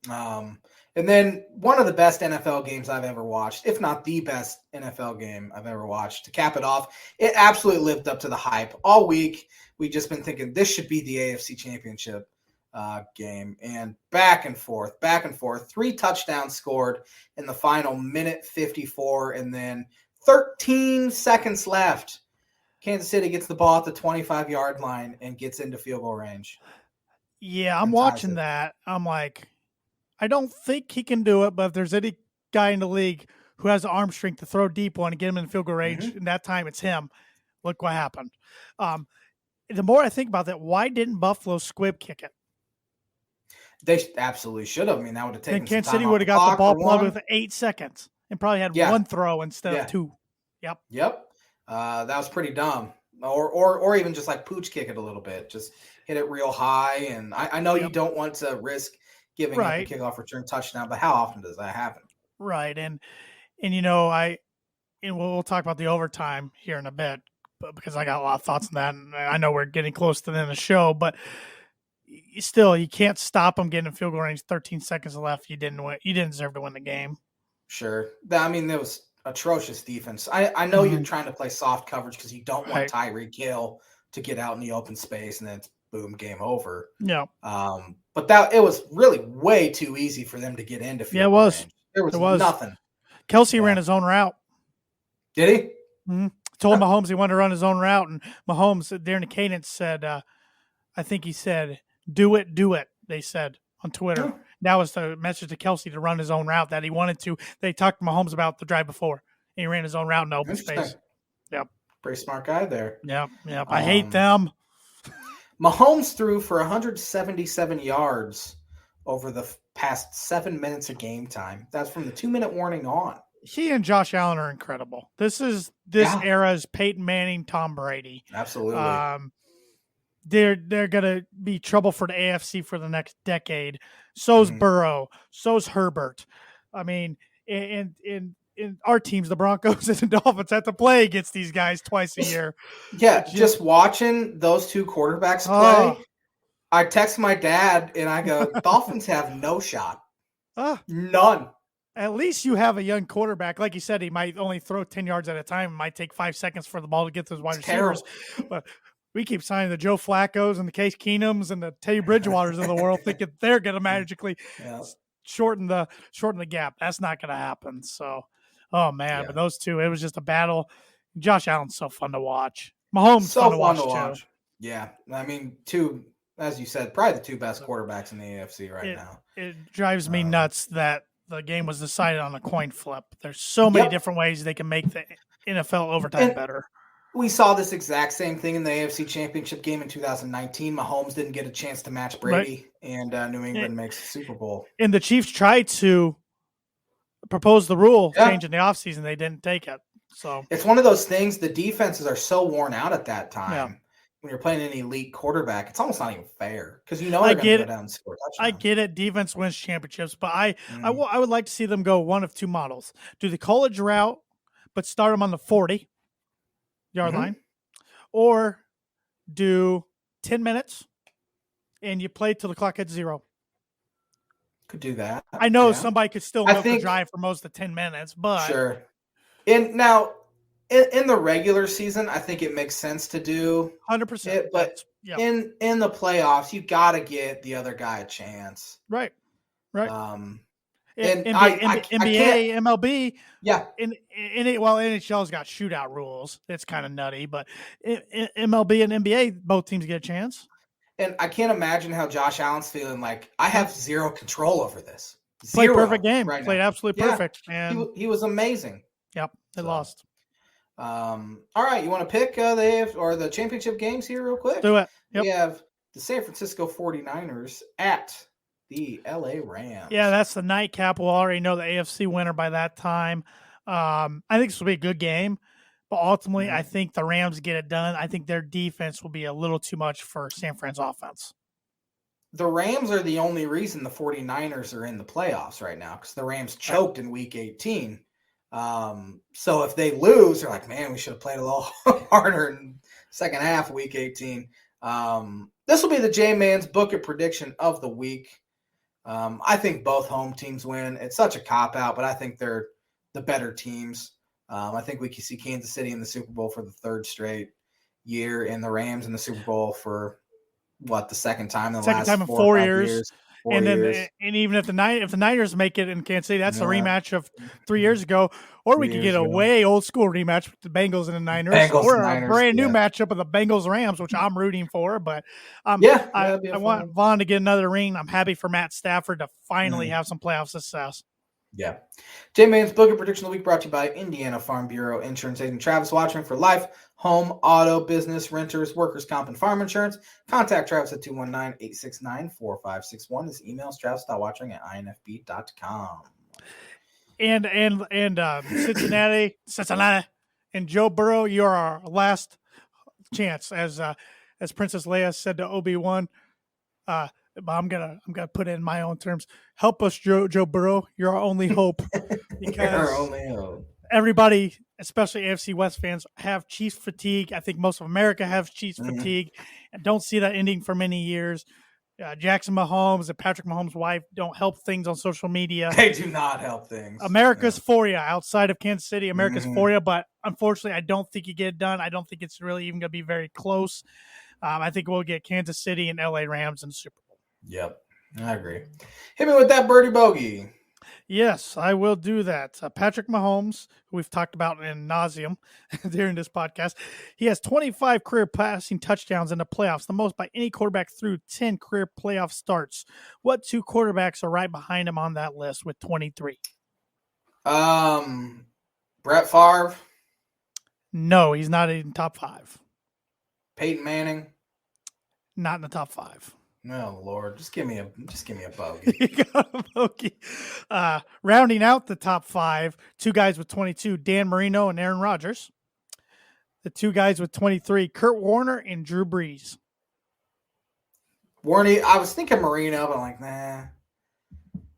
And then one of the best NFL games I've ever watched, if not the best NFL game I've ever watched, to cap it off, it absolutely lived up to the hype. All week, we've just been thinking this should be the AFC Championship game. And back and forth. 3 touchdowns scored in the final minute 54, and then 13 seconds left. Kansas City gets the ball at the 25-yard line and gets into field goal range. Yeah, I'm watching that. I'm like, I don't think he can do it, but if there's any guy in the league who has the arm strength to throw deep one and get him in field goal range, and that time it's him. Look what happened. The more I think about that, why didn't Buffalo squib kick it? They absolutely should have. I mean, that would have taken Kansas City would have got the ball plugged with 8 seconds and probably had one throw instead of 2. Yep. That was pretty dumb. Or even just like pooch kick it a little bit. Just hit it real high. And I know you don't want to risk giving up a kickoff return touchdown, but how often does that happen? Right. And we'll talk about the overtime here in a bit, because I got a lot of thoughts on that. And I know we're getting close to the end of the show, but still, you can't stop them getting in field goal range. 13 seconds left. You didn't win. You didn't deserve to win the game. Sure. I mean, there was atrocious defense. I know you're trying to play soft coverage because you don't want Tyreek Hill to get out in the open space and then it's boom, game over. Yeah. But it was really way too easy for them to get into field goal range. There was nothing. Kelsey ran his own route. Did he? Mm-hmm. Told Mahomes he wanted to run his own route, and Mahomes during the cadence said, I think he said, do it, they said on Twitter. that was the message to Kelsey to run his own route that he wanted to. They talked to Mahomes about the drive before. And he ran his own route in open space. Yep. Pretty smart guy there. Yep. I hate them. Mahomes threw for 177 yards over the past 7 minutes of game time. That's from the 2-minute warning on. He and Josh Allen are incredible. This era's Peyton Manning, Tom Brady. Absolutely. They're gonna be trouble for the AFC for the next decade. So's Burrow. So's Herbert. I mean, in our teams, the Broncos and the Dolphins have to play against these guys twice a year. Yeah, just watching those two quarterbacks play. I text my dad and I go, Dolphins have no shot. None. At least you have a young quarterback. Like you said, he might only throw 10 yards at a time. It might take 5 seconds for the ball to get to his wide receivers. But we keep signing the Joe Flaccos and the Case Keenums and the Teddy Bridgewaters of the world thinking they're going to magically shorten the gap. That's not going to happen. So, but those two, it was just a battle. Josh Allen's so fun to watch. Mahomes so fun to watch too. Yeah. I mean, as you said, probably the two best quarterbacks in the AFC right now. It drives me nuts that the game was decided on a coin flip. There's so many different ways they can make the NFL overtime better. We saw this exact same thing in the AFC Championship game in 2019. Mahomes didn't get a chance to match Brady, and New England makes the Super Bowl. And the Chiefs tried to propose the rule change in the offseason. They didn't take it. So it's one of those things. The defenses are so worn out at that time. Yeah. When you're playing an elite quarterback, it's almost not even fair because they're going to go down and score touchdowns. I get it. Defense wins championships, but I would like to see them go one of two models. Do the college route, but start them on the 40-yard line, or do 10 minutes and you play till the clock hits 0. Could do that. I know somebody could still milk the drive for most of 10 minutes, but sure. And now in the regular season, I think it makes sense to do 100%. But in the playoffs, you got to get the other guy a chance. Right. And NBA, MLB, NHL NHL's got shootout rules. It's kind of nutty, but MLB and NBA, both teams get a chance. And I can't imagine how Josh Allen's feeling like I have zero control over this. Played perfect game. Played absolutely perfect. And he was amazing. Yep, they lost. All right, you want to pick the championship games here real quick? Do it. Yep. We have the San Francisco 49ers at the LA Rams. Yeah, that's the nightcap. We'll already know the AFC winner by that time. I think this will be a good game, but ultimately I think the Rams get it done. I think their defense will be a little too much for San Fran's offense. The Rams are the only reason the 49ers are in the playoffs right now because the Rams choked in Week 18. So if they lose, they're like, man, we should have played a little harder in second half of Week 18. This will be the J-Man's Book It prediction of the week. I think both home teams win. It's such a cop-out, but I think they're the better teams. I think we can see Kansas City in the Super Bowl for the third straight year and the Rams in the Super Bowl for the second time in the last 4 years. And even if the Niners make it in Kansas City, that's the rematch of 3 years ago. Or we could get a way old school rematch with the Bengals and the Niners. Or a brand new matchup of the Bengals Rams, which I'm rooting for. But I want Vaughn to get another ring. I'm happy for Matt Stafford to finally have some playoff success. Yeah. J-Man's Book It prediction of the week brought to you by Indiana Farm Bureau Insurance Agent Travis Wottring for life, home, auto, business, renters, workers' comp, and farm insurance. Contact Travis at 219-869-4561. His email is travis.wottring@infb.com. And Cincinnati, and Joe Burrow, you're our last chance, as Princess Leia said to Obi-Wan. But I'm gonna put it in my own terms. Help us, Joe Burrow. You're our only hope. Because everybody, especially AFC West fans, have Chiefs fatigue. I think most of America has Chiefs fatigue, and don't see that ending for many years. Jackson Mahomes and Patrick Mahomes' wife don't help things on social media. They do not help things. America's for you outside of Kansas City. America's for you, but unfortunately, I don't think you get it done. I don't think it's really even going to be very close. I think we'll get Kansas City and LA Rams in the Super Bowl. Yep, I agree. Hit me with that birdie bogey. Yes, I will do that. Patrick Mahomes, who we've talked about in nauseum during this podcast, he has 25 career passing touchdowns in the playoffs, the most by any quarterback through 10 career playoff starts. What two quarterbacks are right behind him on that list with 23? Brett Favre. No, he's not in top 5. Peyton Manning. Not in the top 5. Oh Lord, just give me a bogey. You got a bogey. Rounding out the top 5, two guys with 22, Dan Marino and Aaron Rodgers. The two guys with 23, Kurt Warner and Drew Brees. Warner, I was thinking Marino, but I'm like, nah.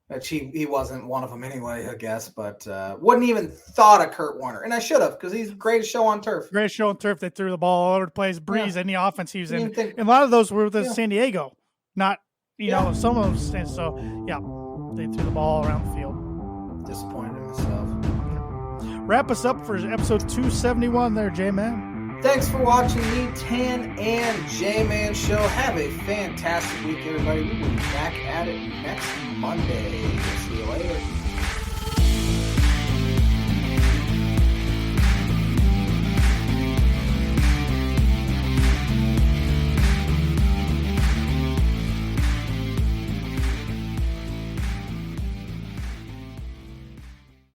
But he wasn't one of them anyway, I guess. But wouldn't even thought of Kurt Warner. And I should have, because he's the greatest show on turf. Greatest show on turf. They threw the ball all over the place. Brees, any offense he was in. And a lot of those were with San Diego. Not, know, some of them. So, they threw the ball around the field. Disappointed in myself. Wrap us up for episode 271 there, J-Man. Thanks for watching the Tan and J-Man show. Have a fantastic week, everybody. We will be back at it next Monday. See you later.